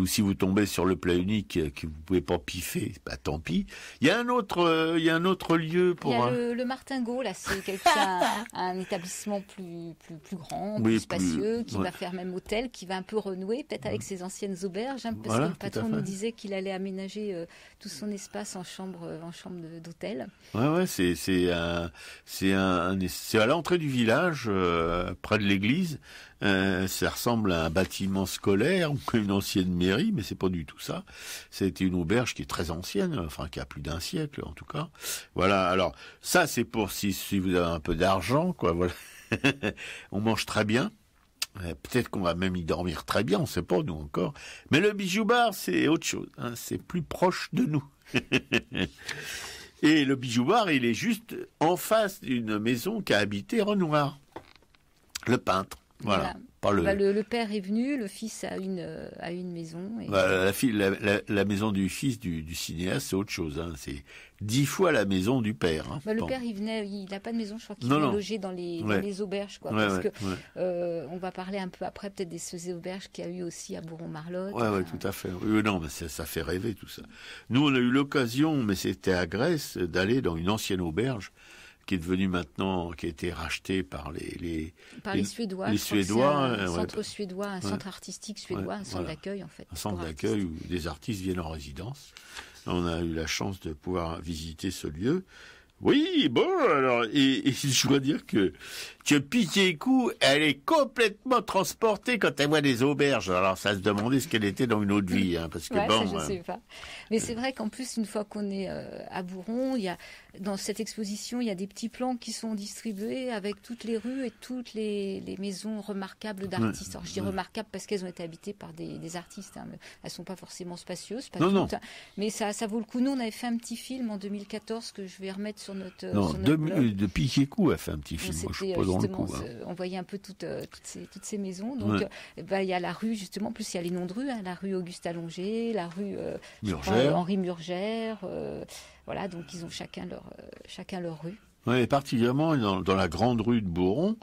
si vous tombez sur le plat unique que vous pouvez pas piffer, bah tant pis. Il y a un autre lieu pour. Il y a le Martingot, là, c'est un établissement plus grand, Oui, plus spacieux, qui ouais. va faire même hôtel, qui va un peu renouer, peut-être avec ses anciennes auberges, hein, parce Voilà, que le patron tout à fait. nous disait qu'il allait aménager tout son espace en chambre d'hôtel. Ouais, c'est à l'entrée du village, près de l'église. Ça ressemble à un bâtiment scolaire ou une ancienne mairie, mais c'est pas du tout ça. C'était une auberge qui est très ancienne, enfin qui a plus d'un siècle en tout cas. Voilà. Alors ça, c'est pour si vous avez un peu d'argent, quoi. Voilà. On mange très bien. Peut-être qu'on va même y dormir très bien, on sait pas nous encore. Mais le Bijou Bar, c'est autre chose. Hein, c'est plus proche de nous. Et le Bijou Bar, il est juste en face d'une maison qu'a habité Renoir, le peintre. Voilà. Par le père est venu, le fils a une maison. Et... la maison du fils du cinéaste, c'est autre chose. Hein. C'est 10 fois la maison du père. Hein. Le père, il n'a pas de maison, je crois qu'il venait loger dans les auberges. Quoi, on va parler un peu après peut-être ces auberges qu'il y a eu aussi à Bourron-Marlotte. Oui, tout à fait. Oui, non, mais ça fait rêver tout ça. Nous, on a eu l'occasion, mais c'était à Grèce, d'aller dans une ancienne auberge qui est devenue maintenant, qui a été rachetée par les Suédois. Les Suédois. Un centre suédois, un centre artistique suédois, un centre d'accueil en fait. Un centre d'accueil où des artistes viennent en résidence. On a eu la chance de pouvoir visiter ce lieu. Oui, bon, alors, et je dois dire que Pichécou, elle est complètement transportée quand elle voit des auberges. Alors, ça se demandait ce qu'elle était dans une autre vie, hein, parce que ça, je sais pas. Mais c'est vrai qu'en plus, une fois qu'on est à Bourron, dans cette exposition, il y a des petits plans qui sont distribués avec toutes les rues et toutes les maisons remarquables d'artistes. Alors, je dis remarquables parce qu'elles ont été habitées par des artistes. Hein, mais elles sont pas forcément spacieuses, pas toutes. Mais ça vaut le coup. Nous, on avait fait un petit film en 2014 que je vais remettre sur notre blog. De Pichécou a fait un petit film. Moi, je suis pas dans le coup. On voyait un peu toutes ces maisons. Donc, il y a la rue, justement. En plus, il y a les noms de rues. Hein, la rue Auguste Allongé, la rue Henri Murgère. Voilà, donc ils ont chacun leur rue. Oui, particulièrement dans la grande rue de Bourron,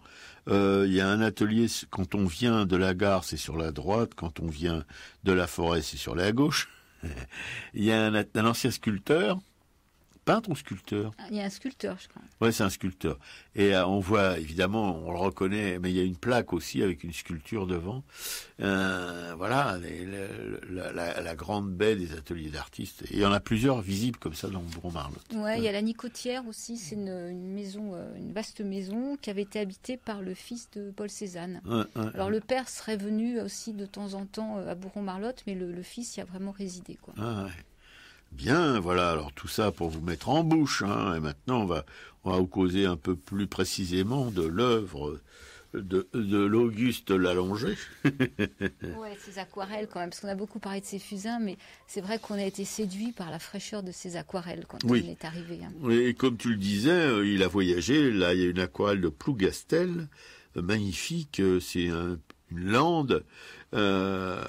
il y a un atelier, quand on vient de la gare, c'est sur la droite, quand on vient de la forêt, c'est sur la gauche. Il y a un ancien sculpteur, peintre ou sculpteur ? Il y a un sculpteur, je crois. Oui, c'est un sculpteur. Et on voit, évidemment, on le reconnaît, mais il y a une plaque aussi avec une sculpture devant. Voilà, la grande baie des ateliers d'artistes. Et il y en a plusieurs visibles comme ça dans Bourron-Marlotte. Oui, il y a la Nicotière aussi, c'est une maison, une vaste maison qui avait été habitée par le fils de Paul Cézanne. Alors le père serait venu aussi de temps en temps à Bourron-Marlotte, mais le fils y a vraiment résidé, quoi. Ah, ouais. Bien, voilà, alors tout ça pour vous mettre en bouche, hein, et maintenant on va vous causer un peu plus précisément de l'œuvre de l'Auguste Allongé. Ouais, ces aquarelles quand même, parce qu'on a beaucoup parlé de ces fusains, mais c'est vrai qu'on a été séduit par la fraîchure de ces aquarelles quand on est arrivé. Hein. Et comme tu le disais, il a voyagé, là il y a une aquarelle de Plougastel, magnifique, c'est une lande. Je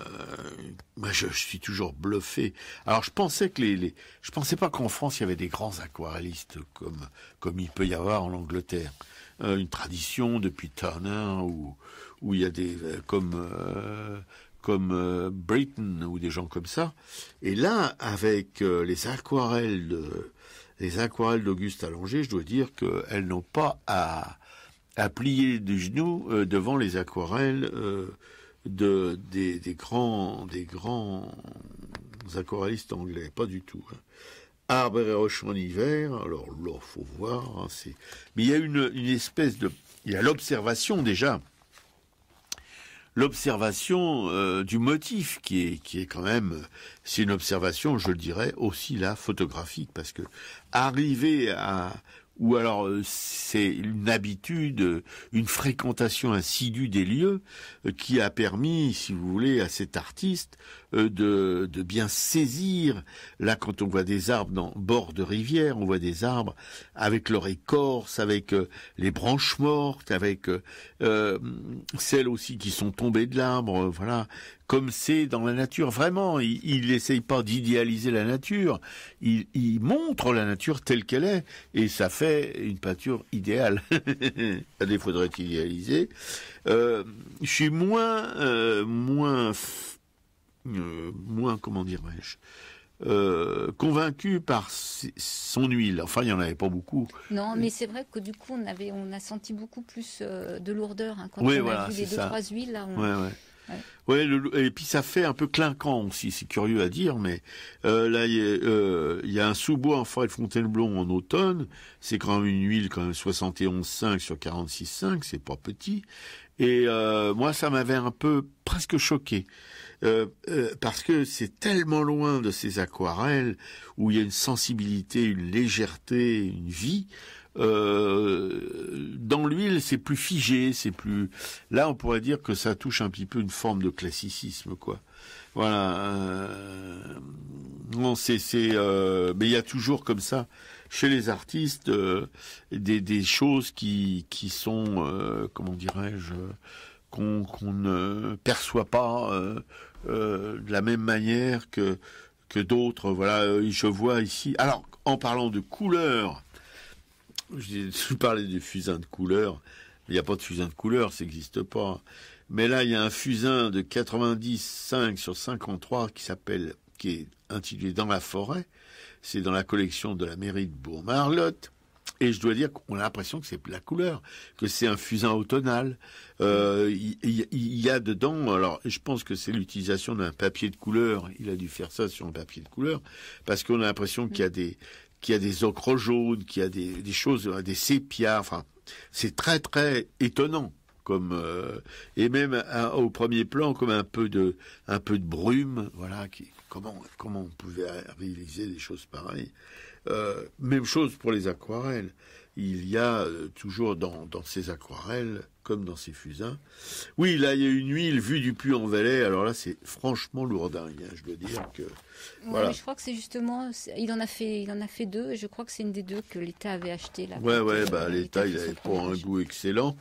suis toujours bluffé. Alors je pensais je pensais pas qu'en France il y avait des grands aquarellistes comme il peut y avoir en Angleterre. Une tradition depuis Turner où il y a des comme Britten ou des gens comme ça. Et là, avec les aquarelles d'Auguste Allanger, je dois dire qu'elles n'ont pas à plier du genou devant les aquarelles des grands aquarellistes anglais, pas du tout. Arbres et roches en hiver, alors là, faut voir. Mais il y a une espèce de... Il y a l'observation déjà. L'observation du motif qui est quand même... C'est une observation, je le dirais, aussi là, photographique, parce que arriver à... Ou alors c'est une habitude, une fréquentation assidue des lieux qui a permis, si vous voulez, à cet artiste de bien saisir. Là, quand on voit des arbres dans bord de rivière, on voit des arbres avec leur écorce, avec les branches mortes, avec celles aussi qui sont tombées de l'arbre, voilà. Comme c'est dans la nature, vraiment, il n'essaye pas d'idéaliser la nature, il montre la nature telle qu'elle est, et ça fait une peinture idéale. À défaut de idéaliser. Je suis moins, comment dirais-je, convaincu par son huile. Enfin, il n'y en avait pas beaucoup. Non, mais c'est vrai que du coup, on a senti beaucoup plus de lourdeur quand oui, on voilà, a vu les 2-3 huiles. Là, Ouais, et puis ça fait un peu clinquant aussi, c'est curieux à dire, mais là il y a un sous-bois en forêt de Fontainebleau en automne, c'est quand même une huile quand même 71,5 sur 46,5, c'est pas petit, et moi ça m'avait un peu presque choqué. Parce que c'est tellement loin de ces aquarelles où il y a une sensibilité, une légèreté, une vie. Dans l'huile, c'est plus figé, c'est plus. Là, on pourrait dire que ça touche un petit peu une forme de classicisme, quoi. Voilà. Non, mais il y a toujours comme ça chez les artistes des choses qui sont, comment dirais-je, qu'on ne perçoit pas de la même manière que d'autres. Voilà, je vois ici. Alors, en parlant de couleurs. Je parlais du fusain de couleur. Il n'y a pas de fusain de couleur, ça n'existe pas. Mais là, il y a un fusain de 95 sur 53 qui est intitulé Dans la forêt. C'est dans la collection de la mairie de Bourg-Marlotte. Et je dois dire qu'on a l'impression que c'est la couleur, que c'est un fusain automnal. Il y a dedans, alors je pense que c'est l'utilisation d'un papier de couleur. Il a dû faire ça sur un papier de couleur, parce qu'on a l'impression qu'il y a des ocres jaunes, qu'il y a des choses, des sépias. Enfin, c'est très très étonnant, comme et même au premier plan comme un peu de brume. Voilà, comment on pouvait réaliser des choses pareilles. Même chose pour les aquarelles. Il y a toujours dans ces aquarelles, comme dans ces fusains. Oui, là, il y a une huile vue du Puy-en-Velay. Alors là, c'est franchement lourdingue. Je dois dire que... Voilà. Ouais, je crois que c'est justement... Il en a fait deux. Et je crois que c'est une des deux que l'État avait acheté. Là, l'État, il n'avait pas un goût excellent.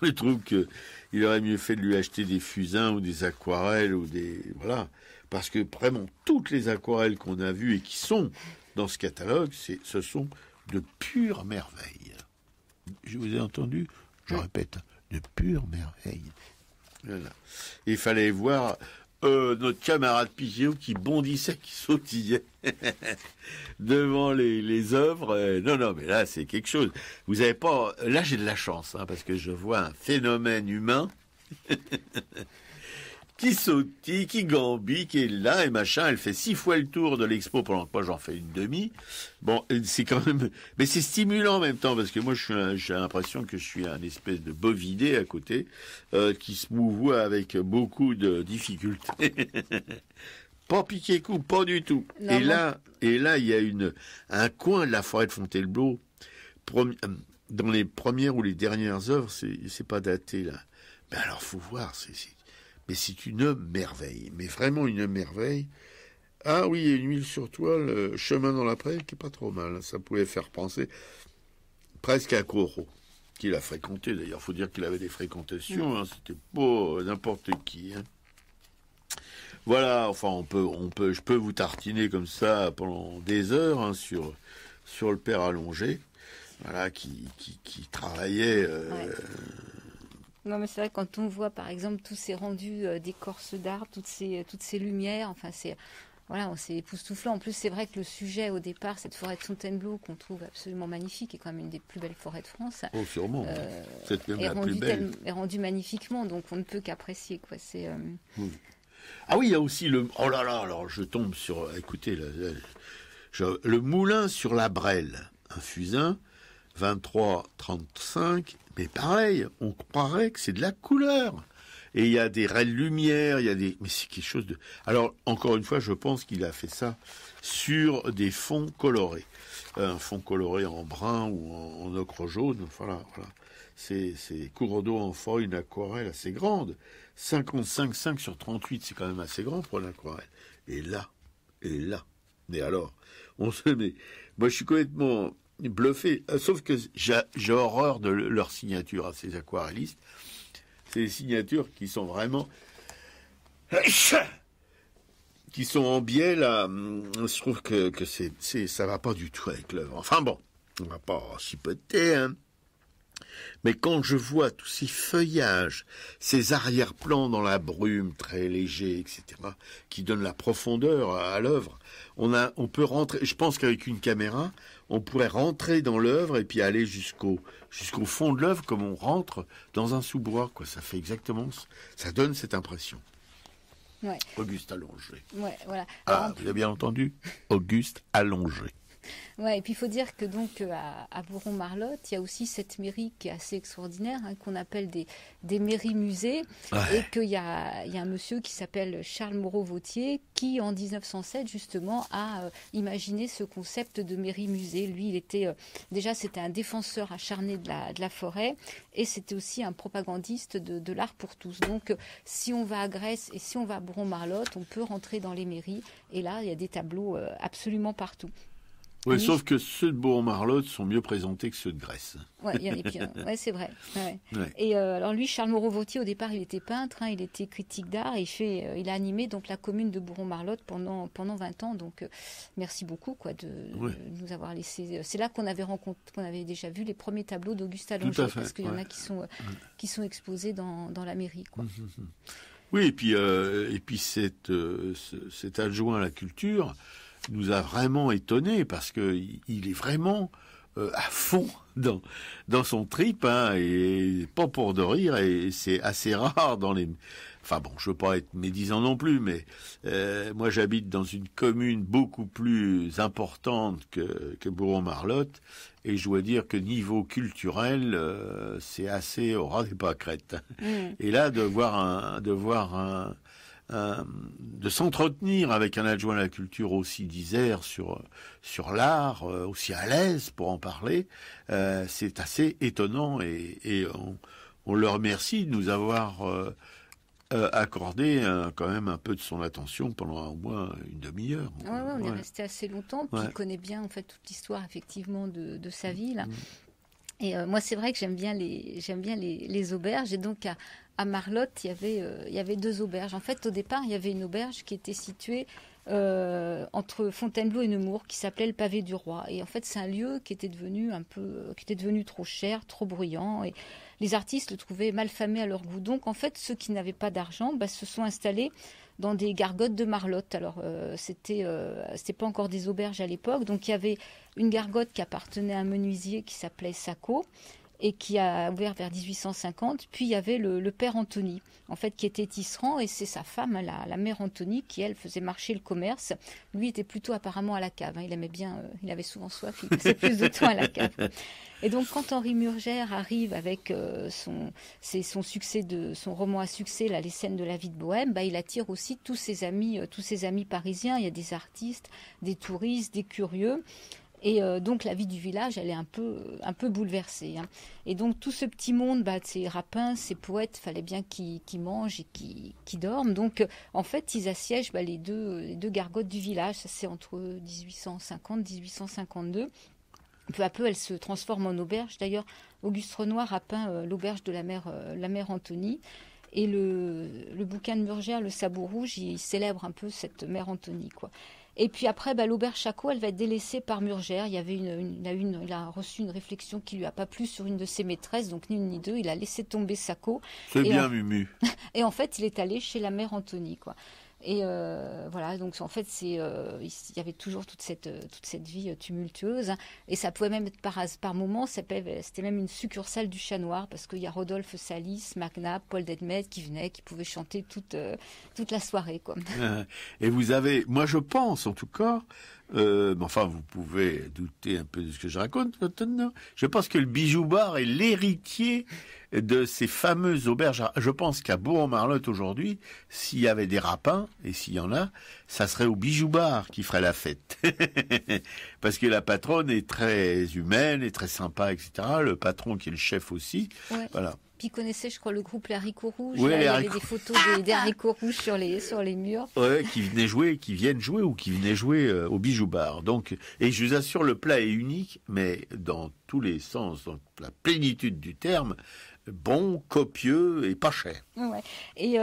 Je trouve qu'il aurait mieux fait de lui acheter des fusains ou des aquarelles ou des... Voilà. Parce que vraiment, toutes les aquarelles qu'on a vues et qui sont dans ce catalogue, ce sont de pure merveille. Je vous ai entendu, je répète, de pure merveille. Voilà. Il fallait voir notre camarade Pigeot qui bondissait, qui sautillait devant les œuvres. Non, mais là, c'est quelque chose. Vous avez pas... Là, j'ai de la chance, parce que je vois un phénomène humain qui sautille, qui gambit, qui est là et machin. Elle fait 6 fois le tour de l'expo pendant que moi j'en fais une demi. Bon, c'est quand même, mais c'est stimulant en même temps parce que moi j'ai l'impression que je suis un espèce de bovidé à côté qui se mouvoie avec beaucoup de difficultés. Pas piqué coup, pas du tout. Non, et là il y a un coin de la forêt de Fontainebleau. Dans les premières ou les dernières œuvres, c'est pas daté là. Mais alors faut voir, mais c'est une merveille, mais vraiment une merveille. Ah oui, il y a une huile sur toile, Chemin dans la prairie, qui est pas trop mal. Ça pouvait faire penser presque à Corot, qu'il a fréquenté. D'ailleurs, il faut dire qu'il avait des fréquentations. C'était pas n'importe qui. Voilà. Enfin, je peux vous tartiner comme ça pendant des heures sur le père Allongé, voilà, qui travaillait. Non, mais c'est vrai, quand on voit par exemple tous ces rendus d'écorce d'arbres, toutes ces lumières, enfin c'est époustouflant. En plus, c'est vrai que le sujet au départ, cette forêt de Fontainebleau qu'on trouve absolument magnifique, est quand même une des plus belles forêts de France. Oh, sûrement. C'est même la plus belle. Est rendue magnifiquement, donc on ne peut qu'apprécier, quoi. Ah oui, il y a aussi le... Oh là là, alors je tombe sur... Écoutez, le moulin sur la Brelle, un fusain, 23-35, mais pareil, on croirait que c'est de la couleur. Et il y a des raies de lumière, mais c'est quelque chose de... Alors, encore une fois, je pense qu'il a fait ça sur des fonds colorés. Un fond coloré en brun ou en ocre jaune, voilà. C'est cours d'eau en feuille, une aquarelle assez grande. 55,5 sur 38, c'est quand même assez grand pour l'aquarelle. Et là. Mais alors, moi, je suis complètement bluffé. Sauf que j'ai horreur de leur signature à ces aquarellistes. C'est des signatures qui sont vraiment... qui sont en biais, là. Je trouve que ça va pas du tout avec l'œuvre. Enfin bon, on va pas chipoter, hein. Mais quand je vois tous ces feuillages, ces arrière-plans dans la brume, très légers, etc., qui donnent la profondeur à l'œuvre, on peut rentrer, je pense qu'avec une caméra, on pourrait rentrer dans l'œuvre et puis aller jusqu'au fond de l'œuvre comme on rentre dans un sous-bois, quoi. Ça fait exactement, ça donne cette impression. Ouais. Auguste Allongé. Ouais, voilà. Alors, vous avez bien entendu, Auguste Allongé. Ouais, et puis il faut dire que donc à Bourron-Marlotte, il y a aussi cette mairie qui est assez extraordinaire, hein, qu'on appelle des mairies-musées, et qu'il y a un monsieur qui s'appelle Charles Moreau-Vautier qui, en 1907, justement, a imaginé ce concept de mairie-musée. Lui, il était c'était un défenseur acharné de la forêt, et c'était aussi un propagandiste de l'art pour tous. Donc, si on va à Grèce et si on va à Bourron-Marlotte, on peut rentrer dans les mairies, et là, il y a des tableaux absolument partout. Oui, sauf que ceux de Bourron-Marlotte sont mieux présentés que ceux de Grèce. Oui, c'est vrai. Ouais. Ouais. Et alors lui, Charles Moreau-Vautier, au départ, il était peintre, hein, il était critique d'art, et il a animé donc la commune de Bourron-Marlotte pendant 20 ans. Donc merci beaucoup de nous avoir laissé. C'est là qu'on avait déjà vu les premiers tableaux d'Auguste Allongé, parce qu'il y en a qui sont exposés dans la mairie, quoi. Oui, et puis cet adjoint à la culture nous a vraiment étonnés parce que il est vraiment à fond dans son trip, hein, et pas pour de rire, et c'est assez rare dans les... Enfin bon, je veux pas être médisant non plus, mais moi j'habite dans une commune beaucoup plus importante que Bourron-Marlotte, et je dois dire que niveau culturel, c'est assez au ras des pâquerettes. Et là, de s'entretenir avec un adjoint à la culture aussi disert sur l'art, aussi à l'aise pour en parler, c'est assez étonnant, et on le remercie de nous avoir accordé quand même un peu de son attention pendant au moins une demi-heure. On est resté assez longtemps, puis il connaît bien en fait toute l'histoire effectivement de sa ville. Et moi, c'est vrai que j'aime bien les auberges. Et donc, à Marlotte, il y avait 2 auberges. En fait, au départ, il y avait une auberge qui était située entre Fontainebleau et Nemours, qui s'appelait le Pavé du Roi. Et en fait, c'est un lieu qui était devenu trop cher, trop bruyant. Et les artistes le trouvaient mal famé à leur goût. Donc, en fait, ceux qui n'avaient pas d'argent se sont installés dans des gargotes de Marlotte. Alors, c'était pas encore des auberges à l'époque. Donc, il y avait une gargote qui appartenait à un menuisier qui s'appelait Sacco et qui a ouvert vers 1850. Puis, il y avait le père Antony, en fait, qui était tisserand, et c'est sa femme, la mère Antony, qui, elle, faisait marcher le commerce. Lui était plutôt apparemment à la cave, hein. Il aimait bien, il avait souvent soif, il passait plus de temps à la cave. Et donc, quand Henri Murgère arrive avec son roman à succès, là, Les scènes de la vie de Bohème, il attire aussi tous ses amis parisiens. Il y a des artistes, des touristes, des curieux. Et donc la vie du village, elle est un peu bouleversée, hein. Et donc tout ce petit monde, ces rapins, ces poètes, fallait bien qu'ils mangent et qu'ils dorment. Donc en fait, ils assiègent les deux gargotes du village. Ça, c'est entre 1850 et 1852. Peu à peu, elle se transforme en auberge. D'ailleurs, Auguste Renoir a peint l'auberge de la mère Antony. Et le bouquin de Murgère, Le Sabot rouge, il célèbre un peu cette mère Antony, quoi. Et puis après, l'auberge Chacot, elle va être délaissée par Murgère. Il y avait il a reçu une réflexion qui lui a pas plu sur une de ses maîtresses, donc ni une ni deux. Il a laissé tomber Sacco. C'est bien, Mumu. Et en fait, il est allé chez la mère Anthony, quoi. Et voilà, donc en fait, il y avait toujours toute cette vie tumultueuse, hein. Et ça pouvait même être par moments, c'était même une succursale du Chat Noir, parce qu'il y a Rodolphe Salis, Magnap, Paul Dedmed qui pouvaient chanter toute la soirée, quoi. Et vous avez, moi je pense en tout cas, enfin vous pouvez douter un peu de ce que je raconte maintenant, je pense que le Bijou Bar est l'héritier de ces fameuses auberges. Je pense qu'à Bourg-en-Marlotte aujourd'hui, s'il y avait des rapins, et s'il y en a, ça serait au Bijou Bar qui ferait la fête. Parce que la patronne est très humaine et très sympa, etc. Le patron qui est le chef aussi. Ouais. Voilà. Puis il connaissait, je crois, le groupe Les Haricots Rouges. Oui, là, il y avait haricots. des photos des haricots rouges sur les murs. Ouais, qui viennent jouer ou qui venaient jouer au Bijou Bar. Donc, et je vous assure, le plat est unique, mais dans tous les sens, dans la plénitude du terme, bon, copieux et pas cher. Ouais. Et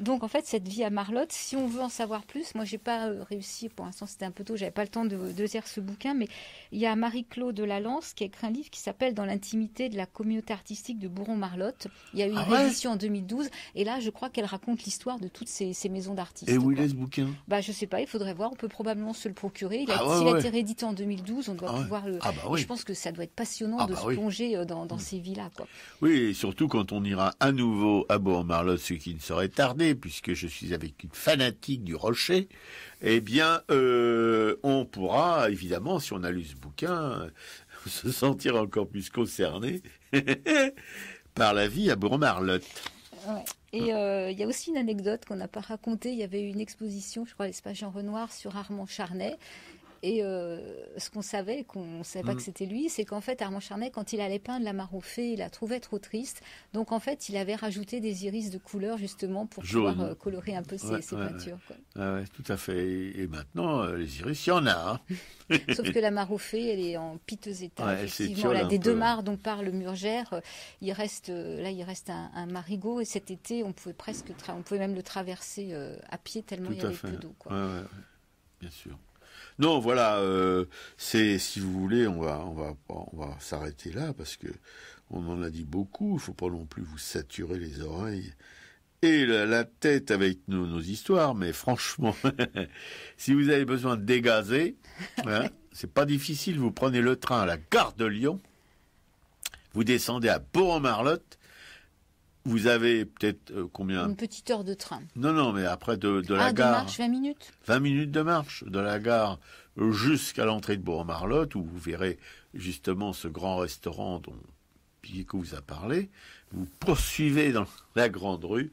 donc en fait cette vie à Marlotte, si on veut en savoir plus, moi j'ai pas réussi, pour l'instant c'était un peu tôt, j'avais pas le temps de lire ce bouquin, mais il y a Marie-Claude Lalance qui a écrit un livre qui s'appelle Dans l'intimité de la communauté artistique de Bourron-Marlotte. Il y a eu une réédition en 2012 et là je crois qu'elle raconte l'histoire de toutes ces maisons d'artistes. Et où il est ce bouquin? Je sais pas, il faudrait voir, on peut probablement se le procurer. S'il a été réédité en 2012, on doit pouvoir le... Je pense que ça doit être passionnant de se plonger dans ces vies-là, quoi. Oui, et surtout quand on ira à nouveau à Bourg-en-Marlotte, ce qui ne saurait tarder, puisque je suis avec une fanatique du Rocher, eh bien, on pourra, évidemment, si on a lu ce bouquin, se sentir encore plus concerné par la vie à Bourg-en-Marlotte. Ouais. Et il y a aussi une anecdote qu'on n'a pas racontée. Il y avait une exposition, je crois, à l'Espace Jean Renoir sur Armand Charnay. Et ce qu'on savait, qu'on ne savait pas que c'était lui, c'est qu'en fait, Armand Charnay, quand il allait peindre la mare aux fées, il la trouvait trop triste. Donc, en fait, il avait rajouté des iris de couleur, justement, pour pouvoir colorer un peu ses peintures. Quoi. Ah ouais, tout à fait. Et maintenant, les iris, il y en a. Hein. Sauf que la mare aux fées, elle est en piteux état. Ouais, effectivement, là, des deux mares dont parle Murgère, il reste un marigot. Et cet été, on pouvait on pouvait même le traverser à pied tellement il y avait peu d'eau. Quoi. Ouais, bien sûr. Non, voilà, si vous voulez, on va s'arrêter là parce que on en a dit beaucoup. Il faut pas non plus vous saturer les oreilles et la tête avec nos histoires. Mais franchement, si vous avez besoin de dégazer, hein, c'est pas difficile. Vous prenez le train à la gare de Lyon, vous descendez à Bourg-en-Marlotte. Vous avez peut-être combien? Une petite heure de train. Non, mais après de la gare. De marche, 20 minutes. 20 minutes de marche de la gare jusqu'à l'entrée de Bourg-en-Marlotte, où vous verrez justement ce grand restaurant dont Piquet vous a parlé. Vous poursuivez dans la grande rue.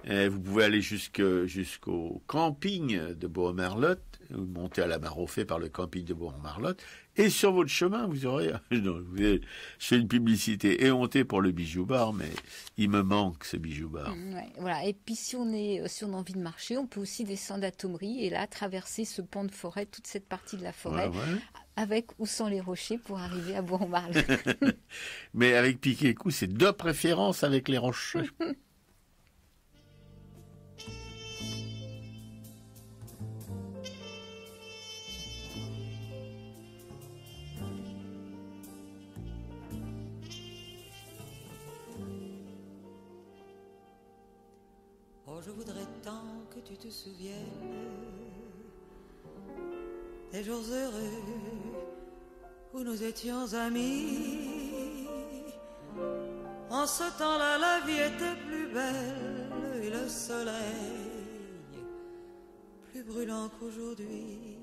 Et vous pouvez aller jusqu'au camping de Bourg-en-Marlotte, vous montez à la mare aux fées par le camping de Bourg-en-Marlotte, et sur votre chemin, vous aurez... je fais une publicité éhontée pour le Bijou Bar, mais il me manque ce Bijou Bar. Ouais, voilà. Et puis si on a envie de marcher, on peut aussi descendre à Thomery et là traverser ce pan de forêt, toute cette partie de la forêt, avec ou sans les rochers pour arriver à Bourg-en-Marlotte. Mais avec Piquet Coup, c'est de préférence avec les rochers. Je voudrais tant que tu te souviennes des jours heureux où nous étions amis. En ce temps-là, la vie était plus belle et le soleil plus brûlant qu'aujourd'hui.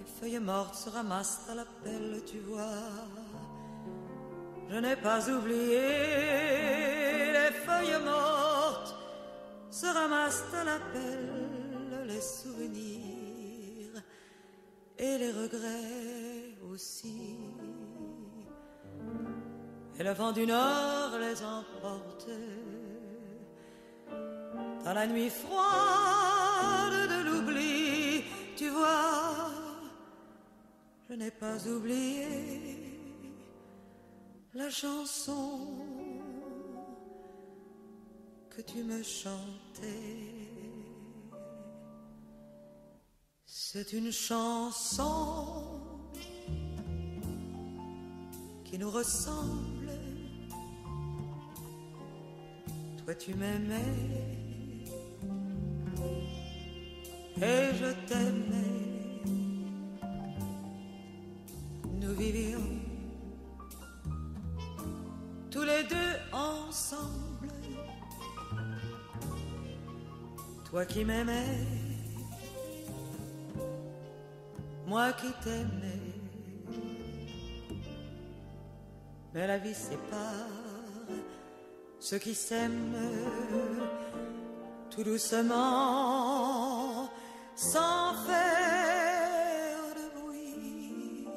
Les feuilles mortes se ramassent à la pelle, tu vois. Je n'ai pas oublié. Les feuilles mortes se ramassent à la pelle, les souvenirs et les regrets aussi. Et le vent du nord les emporte dans la nuit froide de l'oubli. Tu vois, je n'ai pas oublié la chanson que tu me chantais. C'est une chanson qui nous ressemble. Toi tu m'aimais et je t'aimais. Nous vivions tous les deux ensemble. Toi qui m'aimais, moi qui t'aimais. Mais la vie sépare ceux qui s'aiment tout doucement, sans faire de bruit.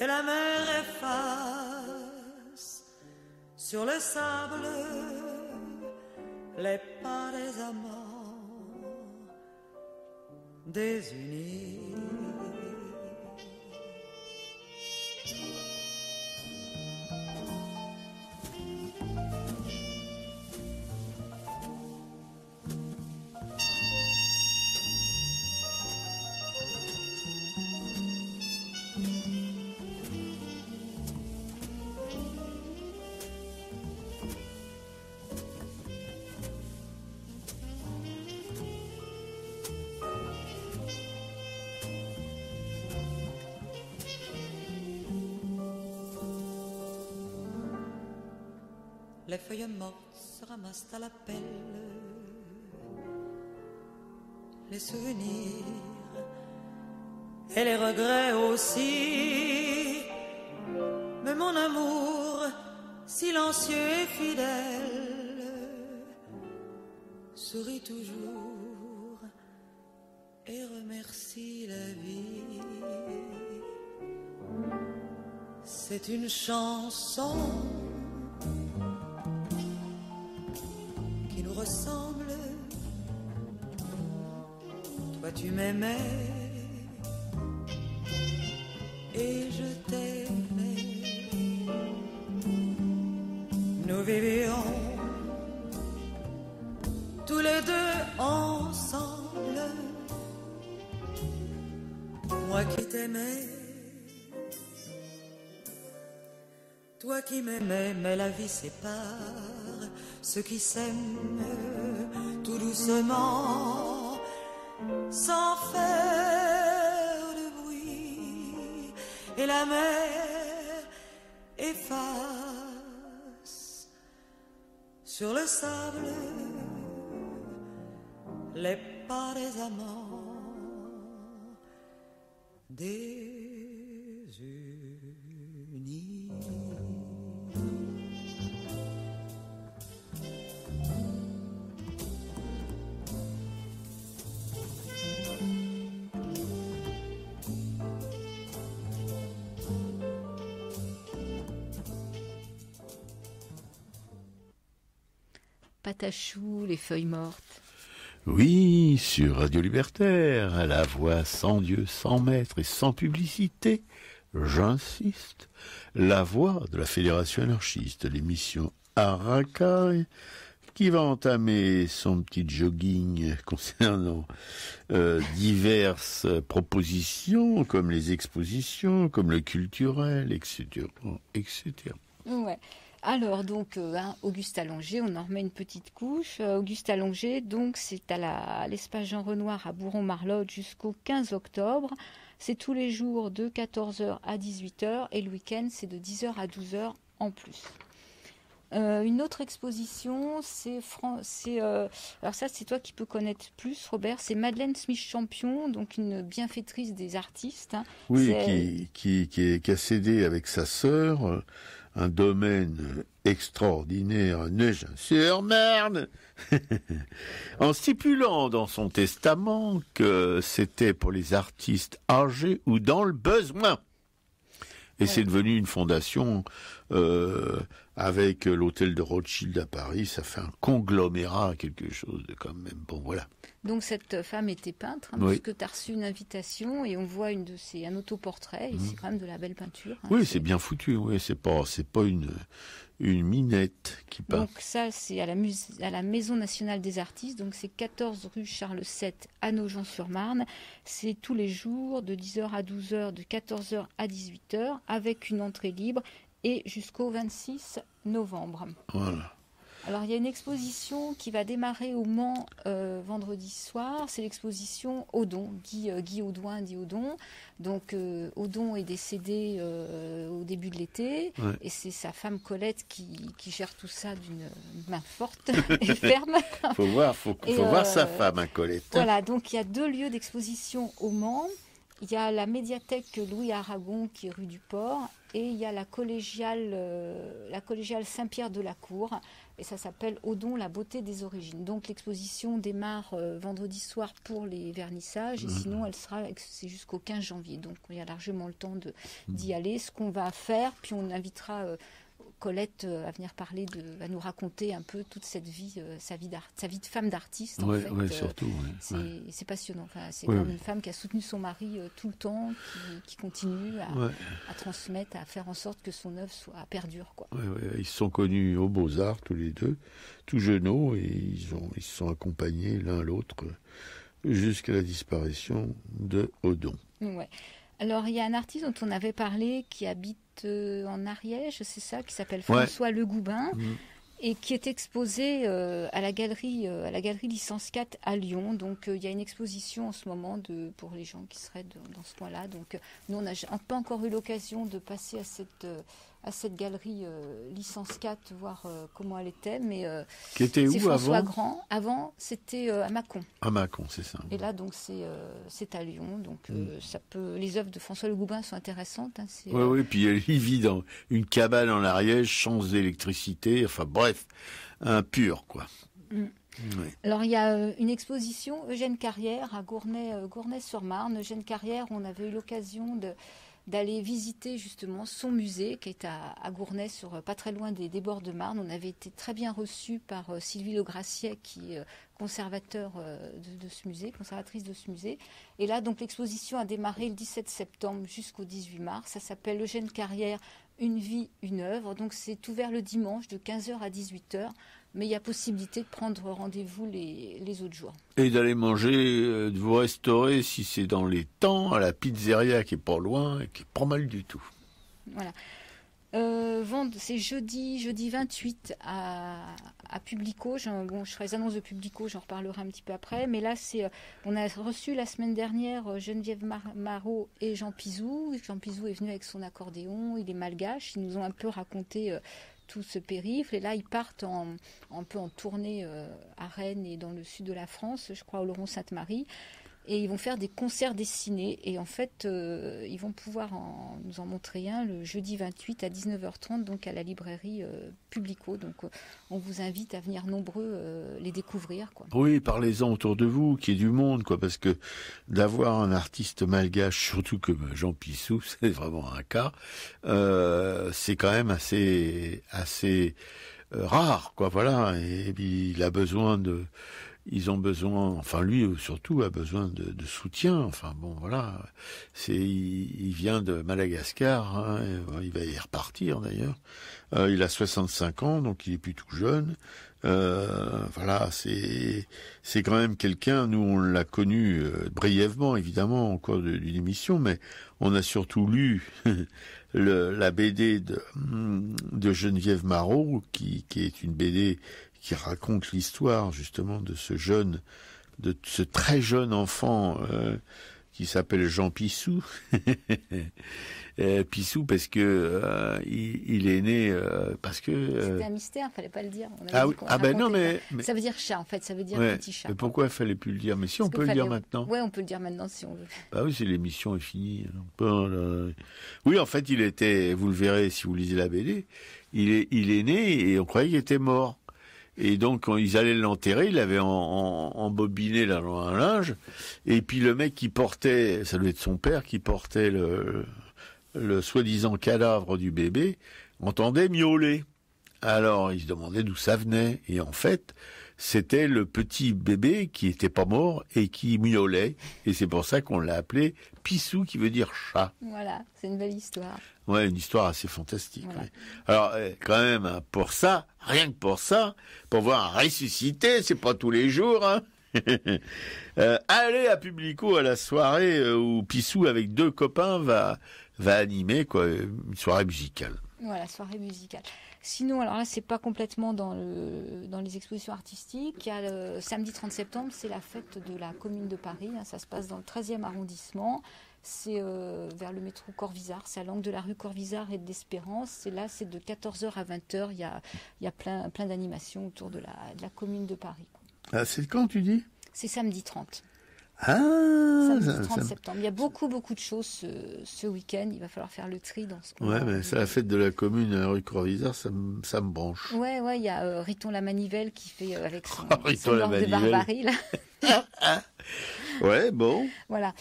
Et la mer efface sur le sable les pas des amants désunis. Les feuilles mortes se ramassent à la pelle, les souvenirs et les regrets aussi. Mais mon amour, silencieux et fidèle, sourit toujours et remercie la vie. C'est une chanson qui nous ressemble. Toi tu m'aimais et je t'aimais. Nous vivions tous les deux ensemble. Moi qui t'aimais, toi qui m'aimais. Mais la vie sépare ceux qui s'aiment tout doucement, sans faire de bruit. Et la mer efface sur le sable les pas des amants désunis. Patachou, les feuilles mortes. Oui, sur Radio Libertaire, à la voix sans Dieu, sans maître et sans publicité, j'insiste, la voix de la Fédération anarchiste, l'émission Arakai, qui va entamer son petit jogging concernant diverses propositions, comme les expositions, comme le culturel, etc. etc. Ouais. Alors, donc, Auguste Allongé, on en remet une petite couche. Auguste Allongé, donc, c'est à l'espace Jean Renoir à Bourron-Marlotte jusqu'au 15 octobre. C'est tous les jours de 14h à 18h et le week-end, c'est de 10h à 12h en plus. Une autre exposition, alors ça, c'est toi qui peux connaître plus, Robert, c'est Madeleine Smith-Champion, donc une bienfaitrice des artistes. Hein. Oui, qui a cédé avec sa sœur un domaine extraordinaire, Neugin-sur-Marne, en stipulant dans son testament que c'était pour les artistes âgés ou dans le besoin. Et c'est devenu une fondation avec l'hôtel de Rothschild à Paris, ça fait un conglomérat, quelque chose de quand même. Bon, voilà. Donc cette femme était peintre, Oui. puisque tu as reçu une invitation et on voit un autoportrait, et c'est quand même de la belle peinture. Oui, c'est bien foutu. Oui, c'est pas une minette qui peint. Donc ça, c'est à la Maison nationale des artistes, donc c'est 14 rue Charles VII à Nogent-sur-Marne. C'est tous les jours de 10h à 12h, de 14h à 18h, avec une entrée libre et jusqu'au 26 novembre. Voilà. Alors il y a une exposition qui va démarrer au Mans vendredi soir, c'est l'exposition Audon, Guy Audouin dit Audon. Donc Audon est décédé au début de l'été, Ouais. et c'est sa femme Colette qui gère tout ça d'une main forte et ferme. Faut voir sa femme, hein, Colette. Voilà, donc il y a 2 lieux d'exposition au Mans. Il y a la médiathèque Louis Aragon qui est rue du Port, et il y a la collégiale Saint-Pierre de la Cour, et ça s'appelle Audon, la beauté des origines. Donc l'exposition démarre vendredi soir pour les vernissages, et sinon c'est jusqu'au 15 janvier. Donc il y a largement le temps d'y aller. Ce qu'on va faire, puis on invitera Colette à venir à nous raconter un peu toute cette vie, sa vie de femme d'artiste. Oui, en fait. surtout. Ouais. Ouais. C'est passionnant. Enfin, c'est Oui, comme oui. une femme qui a soutenu son mari tout le temps, qui continue à transmettre, à faire en sorte que son œuvre perdure, quoi. Ouais, ouais. Ils se sont connus aux Beaux-Arts tous les deux, tout jeuneaux, et ils se sont accompagnés l'un l'autre jusqu'à la disparition de Audon. Ouais. Alors, il y a un artiste dont on avait parlé qui habite en Ariège, c'est ça, qui s'appelle François Le Goubin, et qui est exposé à la galerie Licence 4 à Lyon. Donc, il y a une exposition en ce moment pour les gens qui seraient dans ce coin-là. Donc, nous, on n'a pas encore eu l'occasion de passer à cette galerie Licence 4, voir comment elle était. Mais Qui était c'est où François avant Grand. Avant, c'était à Mâcon. À Mâcon, c'est ça. Et là, donc, c'est à Lyon. Donc, les œuvres de François Le Goubin sont intéressantes. Hein, Oui, puis il vit dans une cabane en Ariège, sans électricité, enfin bref, un pur, quoi. Oui. Alors, il y a une exposition Eugène Carrière à Gournay-sur-Marne. Eugène Carrière, on avait eu l'occasion d'aller visiter justement son musée qui est à Gournay, pas très loin des bords de Marne. On avait été très bien reçus par Sylvie Le Graciet, qui est conservatrice de ce musée. Et là, donc, l'exposition a démarré le 17 septembre jusqu'au 18 mars. Ça s'appelle Eugène Carrière, une vie, une œuvre. Donc, c'est ouvert le dimanche de 15h à 18h. Mais il y a possibilité de prendre rendez-vous les autres jours. Et d'aller manger, de vous restaurer, si c'est dans les temps, à la pizzeria qui est pas loin et qui est pas mal du tout. Voilà. C'est jeudi 28 à Publico. Je ferai les annonces de Publico, j'en reparlerai un petit peu après. Mais là, on a reçu la semaine dernière Geneviève Marot et Jean Pizou. Jean Pizou est venu avec son accordéon, il est malgache. Ils nous ont un peu raconté tout ce périple, et là ils partent un peu en tournée à Rennes et dans le sud de la France, je crois au Laurent-Sainte-Marie, et ils vont faire des concerts dessinés, et en fait ils vont pouvoir nous en montrer un le jeudi 28 à 19h30, donc à la librairie Publico. Donc on vous invite à venir nombreux les découvrir, quoi. Oui, parlez-en autour de vous, qu'il y ait du monde, quoi, parce que d'avoir un artiste malgache, surtout comme Jean Pissou, c'est vraiment un cas, c'est quand même assez rare, quoi, voilà. Et puis ils ont besoin, enfin lui surtout a besoin de soutien. Enfin bon, voilà, il vient de Madagascar, hein, il va y repartir d'ailleurs. Il a 65 ans, donc il est plus tout jeune. Voilà, c'est quand même quelqu'un. Nous on l'a connu brièvement, évidemment, au cours d'une émission, mais on a surtout lu la BD de Geneviève Marot, qui est une BD qui raconte l'histoire justement de ce très jeune enfant qui s'appelle Jean Pissou. Pissou parce que il est né parce que c'était un mystère, fallait pas le dire. Mais ça veut dire chat, en fait, ça veut dire petit chat. Mais pourquoi il fallait plus le dire? Mais si, on peut le dire maintenant. Ouais, on peut le dire maintenant si on veut. Bah oui, si l'émission est finie. Oui, en fait, il était, vous le verrez si vous lisez la BD, il est né et on croyait qu'il était mort. Et donc, quand ils allaient l'enterrer, il avait embobiné là dans un linge. Et puis le mec qui portait, ça devait être son père, qui portait le soi-disant cadavre du bébé, entendait miauler. Alors, il se demandait d'où ça venait. Et en fait, c'était le petit bébé qui était pas mort et qui miaulait. Et c'est pour ça qu'on l'a appelé Pissou, qui veut dire chat. Voilà, c'est une belle histoire. Ouais, une histoire assez fantastique. Voilà. Ouais. Alors, quand même, hein, pour ça, rien que pour ça, pour voir ressusciter, c'est pas tous les jours, hein. Allez à Publico à la soirée où Pissou avec 2 copains va animer quoi, une soirée musicale. Voilà, soirée musicale. Sinon, alors là, c'est pas complètement dans les expositions artistiques. Il y a le samedi 30 septembre, c'est la fête de la Commune de Paris. Ça se passe dans le 13e arrondissement. C'est vers le métro Corvisart. C'est à l'angle de la rue Corvisart et de l'Espérance. Et là, c'est de 14h à 20h. Il y a plein d'animations autour de la Commune de Paris. Ah, c'est quand tu dis ? C'est samedi 30. Ah, Samedi 30 septembre. Il y a beaucoup de choses ce week-end. Il va falloir faire le tri dans ce qu'on Ouais, mais c'est la fête de la commune à rue Corvisart, ça me branche. Ouais, il y a Riton la Manivelle qui fait avec son Riton la orgue de Manivelle. barbarie, là. Ouais, bon. Voilà.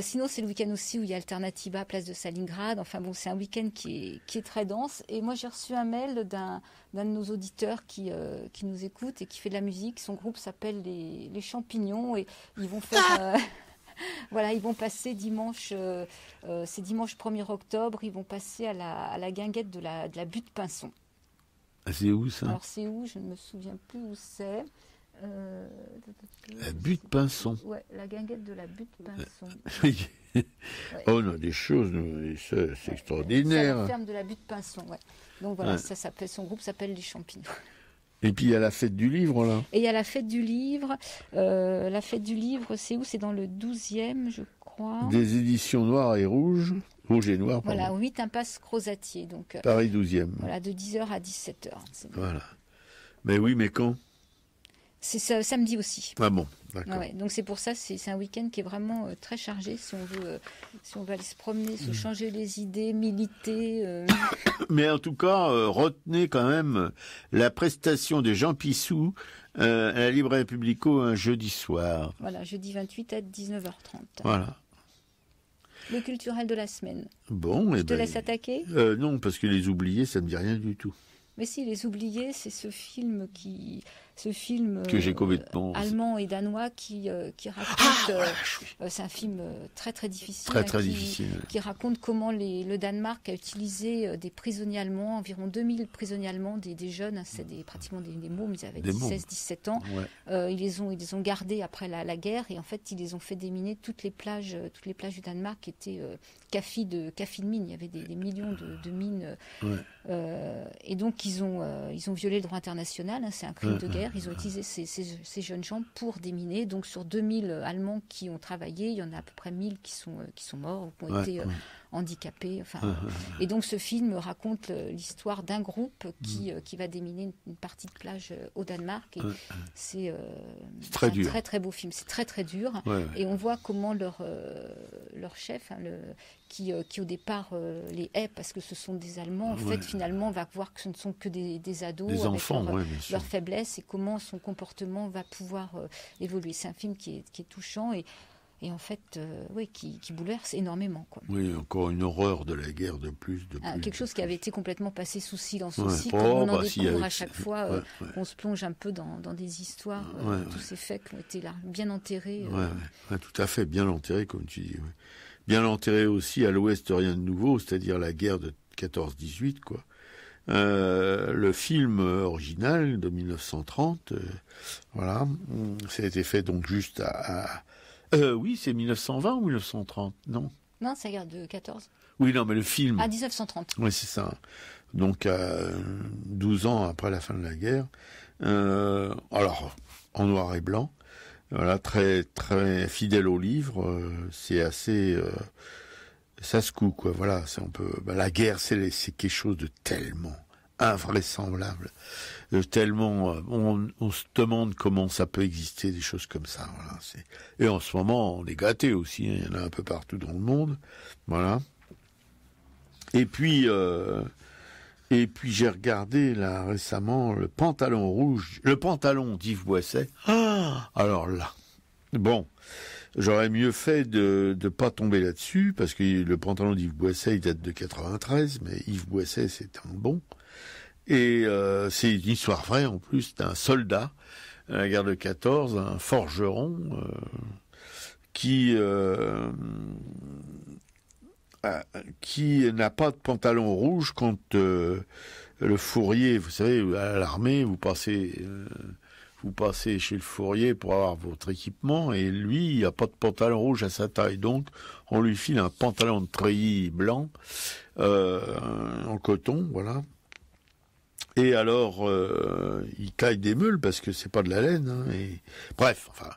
Sinon, c'est le week-end aussi où il y a Alternativa, place de Stalingrad. Enfin bon, c'est un week-end qui est très dense. Et moi, j'ai reçu un mail d'un de nos auditeurs qui nous écoute et qui fait de la musique. Son groupe s'appelle les Champignons et ils vont faire... voilà, ils vont passer dimanche, c'est dimanche 1er octobre, ils vont passer à la guinguette de la butte Pinson. Ah, c'est où ça ? Alors c'est où ? Je ne me souviens plus où c'est. La butte Pinson. Ouais, la guinguette de la butte Pinson. Oh, on a des choses, c'est extraordinaire. C'est la ferme de la butte Pinson, ouais. Donc voilà, Ouais. son groupe s'appelle Les Champignons. Et puis il y a la fête du livre, là. Et il y a la fête du livre. La fête du livre, c'est où ? C'est dans le 12e, je crois. Des éditions noires et rouges. Rouge et noir, pardon. Voilà, 8 impasse Crozatier. Donc, Paris 12e. voilà, de 10h à 17h. Voilà. Mais oui, mais quand ? C'est samedi aussi. Ah bon, d'accord. Ouais, donc c'est pour ça, c'est un week-end qui est vraiment très chargé si on veut aller se promener, se changer les idées, militer. Mais en tout cas, retenez quand même la prestation de Jean Pissou à la Librairie Publico un jeudi soir. Voilà, jeudi 28 à 19h30. Voilà. Le culturel de la semaine. Bon, Je te laisse attaquer ? Non, parce que Les Oubliés, ça ne me dit rien du tout. Mais si, Les Oubliés, c'est ce film Que j'ai complètement... allemand et danois qui raconte... c'est un film très très difficile. Très difficile. Qui raconte comment le Danemark a utilisé des prisonniers allemands, environ 2000 prisonniers allemands, des jeunes, hein, c'est pratiquement des mômes, ils avaient 16-17 ans. Ouais. Ils les ont gardés après la guerre et en fait ils les ont fait déminer toutes les plages du Danemark qui étaient cafés de mines. Il y avait des millions de mines. Et donc ils ont violé le droit international, hein, c'est un crime de guerre. Ils ont utilisé ces jeunes gens pour déminer. Donc sur 2000 Allemands qui ont travaillé, il y en a à peu près 1000 qui sont morts ou qui ont été handicapés. Enfin, et donc ce film raconte l'histoire d'un groupe qui va déminer une partie de plage au Danemark. Et c'est très dur. Un très très beau film. C'est très très dur. Et on voit comment leur chef, hein, qui au départ les hait parce que ce sont des Allemands, en fait finalement on va voir que ce ne sont que des ados, des avec enfants, leur faiblesse et comment son comportement va pouvoir évoluer. C'est un film qui est touchant et en fait qui bouleverse énormément, quoi. Oui, encore une horreur de la guerre de plus. Quelque chose qui avait été complètement passé sous silence aussi, comme on en découvre à chaque fois qu'on se plonge un peu dans des histoires, tous ces faits qui ont été là, bien enterrés. Tout à fait, bien enterrés, comme tu dis. Bien enterrés aussi à l'ouest, rien de nouveau, c'est-à-dire la guerre de 14-18, quoi. Le film original de 1930, voilà, ça a été fait donc juste oui, c'est 1920 ou 1930, non ? Non, c'est la guerre de 14. Oui, non, mais le film... Ah, 1930. Oui, c'est ça. Donc, 12 ans après la fin de la guerre, alors, en noir et blanc, voilà, très, très fidèle au livre, c'est assez... ça se coud, quoi, voilà, la guerre, c'est quelque chose de tellement invraisemblable, tellement on se demande comment ça peut exister, des choses comme ça, voilà. Et en ce moment on est gâtés aussi, hein, il y en a un peu partout dans le monde, voilà. Et puis j'ai regardé là récemment le pantalon d'Yves Boisset. Alors là, bon, j'aurais mieux fait de pas tomber là-dessus, parce que le pantalon d'Yves Boisset, il date de 93, mais Yves Boisset, c'est un bon. Et c'est une histoire vraie, en plus, d'un soldat à la guerre de 14, un forgeron, qui n'a pas de pantalon rouge quand le fourrier, vous savez, à l'armée, vous passez chez le fourrier pour avoir votre équipement, et lui, il n'a pas de pantalon rouge à sa taille, donc on lui file un pantalon de treillis blanc en coton, voilà. Et alors, il caille des meules parce que c'est pas de la laine. Hein, et... Bref, enfin,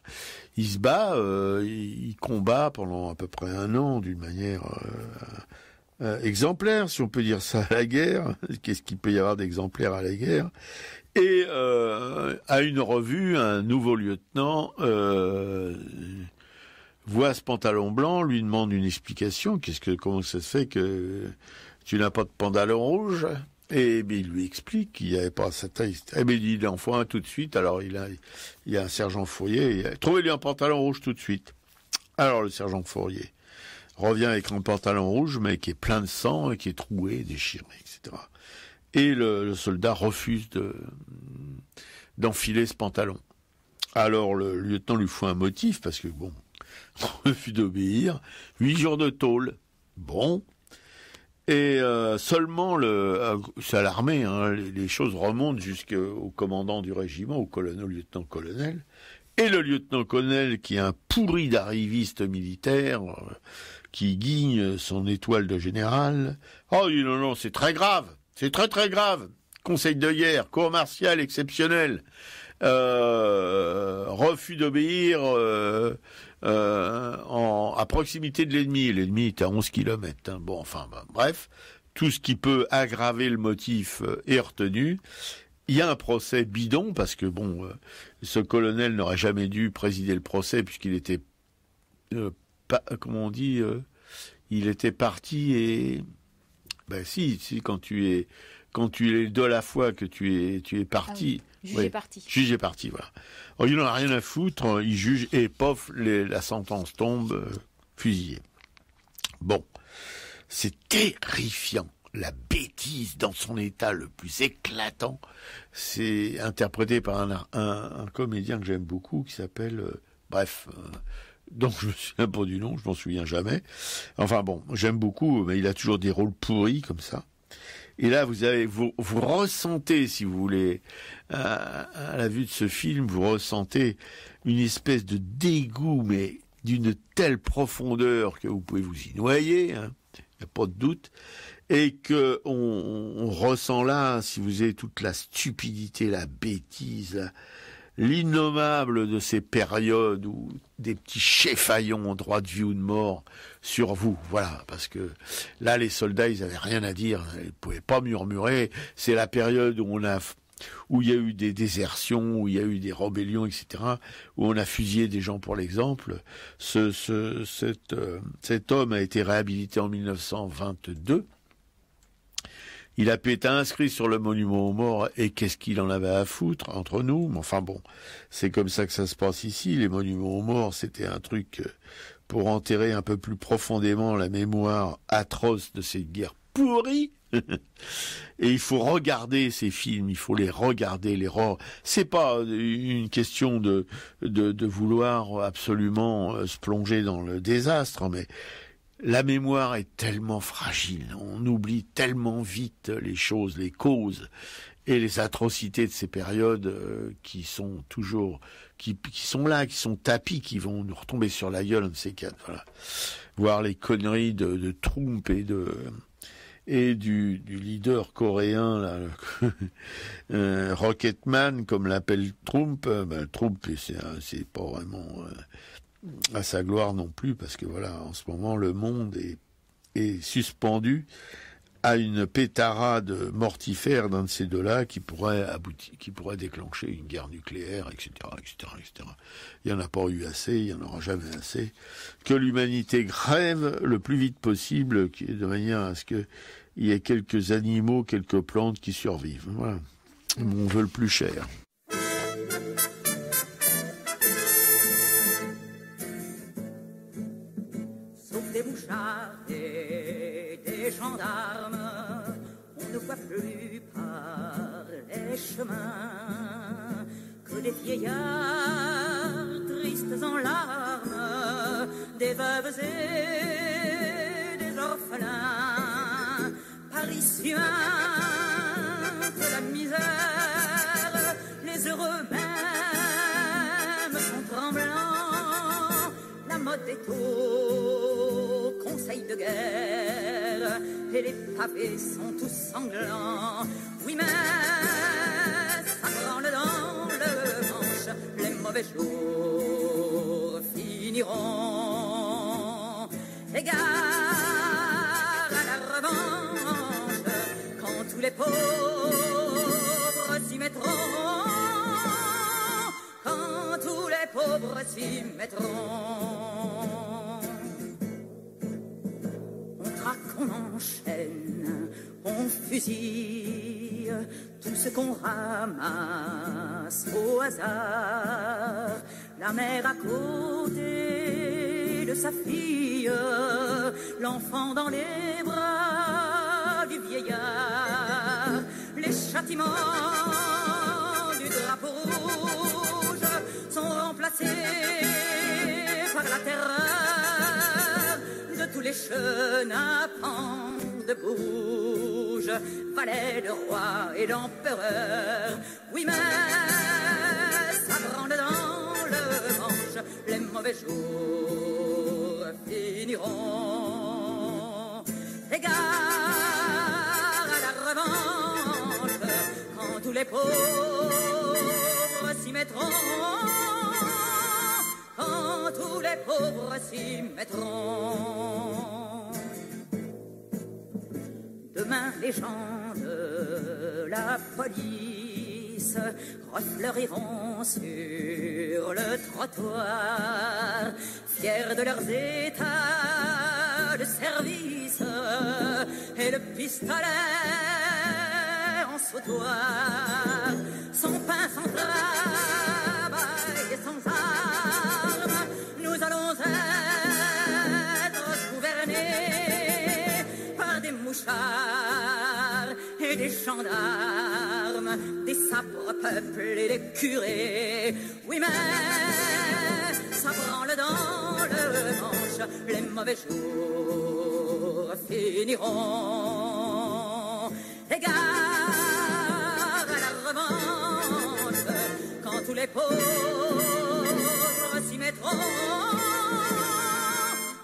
il se bat, il combat pendant à peu près 1 an d'une manière exemplaire, si on peut dire ça, à la guerre. Qu'est-ce qu'il peut y avoir d'exemplaire à la guerre? Et à une revue, un nouveau lieutenant voit ce pantalon blanc, lui demande une explication. Comment ça se fait que tu n'as pas de pantalon rouge? Et bien, il lui explique qu'il n'y avait pas sa taille. Eh bien, il en faut un tout de suite. Alors, il y a un sergent Fourier. Trouvez-lui un pantalon rouge tout de suite. Alors, le sergent Fourier revient avec un pantalon rouge, mais qui est plein de sang et qui est troué, déchiré, etc. Et le soldat refuse d'enfiler ce pantalon. Alors, le lieutenant lui fout un motif, parce que, bon, refus d'obéir. 8 jours de tôle. Bon. Et seulement, c'est à l'armée, hein, les choses remontent jusqu'au commandant du régiment, au lieutenant-colonel. Et le lieutenant-colonel, qui est un pourri d'arriviste militaire, qui guigne son étoile de général. Oh non, c'est très grave, c'est très très grave. Conseil de guerre, cour martiale exceptionnelle, refus d'obéir à proximité de l'ennemi. L'ennemi est à 11 km. Hein. Bon, enfin, bref, tout ce qui peut aggraver le motif est retenu. Il y a un procès bidon, parce que, bon, ce colonel n'aurait jamais dû présider le procès, puisqu'il était, comment on dit, il était parti et... Ben si, quand tu es de la foi que tu es parti... Ah oui. Jugé parti. Jugé parti, voilà. Alors, il n'en a rien à foutre, il juge et pof, la sentence tombe, fusillé. Bon, c'est terrifiant. La bêtise dans son état le plus éclatant, c'est interprété par un comédien que j'aime beaucoup qui s'appelle, donc je me souviens pas du nom, je m'en souviens jamais. Enfin bon, j'aime beaucoup, mais il a toujours des rôles pourris comme ça. Et là, vous ressentez, si vous voulez, à la vue de ce film, vous ressentez une espèce de dégoût, mais d'une telle profondeur que vous pouvez vous y noyer, hein, y a pas de doute. Et que on ressent là, si vous avez toute la stupidité, la bêtise, l'innommable de ces périodes où des petits cheffaillons en droit de vie ou de mort sur vous, voilà, parce que là les soldats ils avaient rien à dire, ils pouvaient pas murmurer. C'est la période où il y a eu des désertions, où il y a eu des rébellions, etc., où on a fusillé des gens pour l'exemple. Cet homme a été réhabilité en 1922. Il a pu être inscrit sur le monument aux morts, et qu'est-ce qu'il en avait à foutre, entre nous? Mais enfin bon, c'est comme ça que ça se passe ici. Les monuments aux morts, c'était un truc pour enterrer un peu plus profondément la mémoire atroce de cette guerre pourrie. Et il faut regarder ces films, il faut les regarder, c'est pas une question de vouloir absolument se plonger dans le désastre, mais la mémoire est tellement fragile, on oublie tellement vite les choses, les causes et les atrocités de ces périodes qui sont toujours, qui sont là, qui sont tapis, qui vont nous retomber sur la gueule, un de ces quatre. Voilà. Voir les conneries de Trump et du leader coréen là, Rocketman, comme l'appelle Trump. Trump, c'est pas vraiment à sa gloire non plus, parce que voilà, en ce moment le monde est suspendu à une pétarade mortifère d'un de ces deux-là qui pourrait déclencher une guerre nucléaire, etc., etc., etc. Il n'y en a pas eu assez, il n'y en aura jamais assez. Que l'humanité grève le plus vite possible, de manière à ce qu'il y ait quelques animaux, quelques plantes qui survivent. Voilà. On veut le plus cher. des mouchards et des gendarmes, on ne voit plus par les chemins que des vieillards tristes en larmes, des veuves et des orphelins, parisiens de la misère, les heureux même sont tremblants, la mode est au conseil de guerre, et les pavés sont tous sanglants. Oui, mais ça branle dans le manche, les mauvais jours finiront. Égare à la revanche, quand tous les pauvres s'y mettront, quand tous les pauvres s'y mettront. On enchaîne, on fusille tout ce qu'on ramasse au hasard. La mère à côté de sa fille, l'enfant dans les bras du vieillard. Les châtiments du drapeau rouge sont remplacés par la terreur de tous les chenapans de bouge, valets de roi et d'empereur. Oui, mais ça branle dans le manche, les mauvais jours finiront. Égare à la revanche, quand tous les pauvres s'y mettront, quand tous les pauvres s'y mettront. Demain, les gens de la police refleuriront sur le trottoir, fiers de leurs états de service, et le pistolet en sautoir, sans pain, sans travail et sans armes, nous allons être gouvernés par des mouchards et des gendarmes, des sabres peuples et des curés. Oui, mais ça branle dans le manche, les mauvais jours finiront. Égare à la revanche, quand tous les pauvres s'y mettront,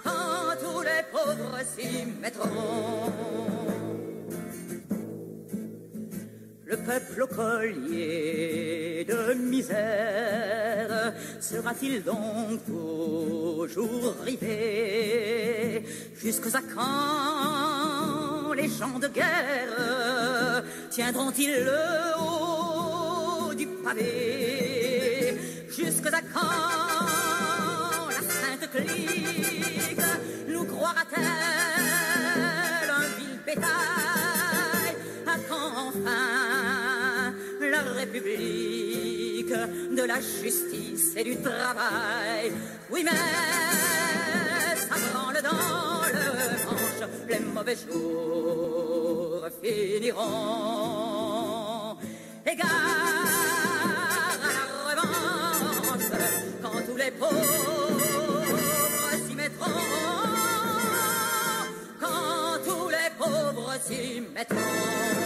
quand tous les pauvres s'y mettront. Le peuple au collier de misère sera-t-il donc toujours rivé? Jusqu'à quand les gens de guerre tiendront-ils le haut du pavé? Jusqu'à quand la sainte clique nous croira-t-elle un vil bétail? À quand enfin la République de la justice et du travail? Oui, mais ça branle dans le manche, les mauvais jours finiront. Égare à la revanche, quand tous les pauvres s'y mettront, quand tous les pauvres s'y mettront.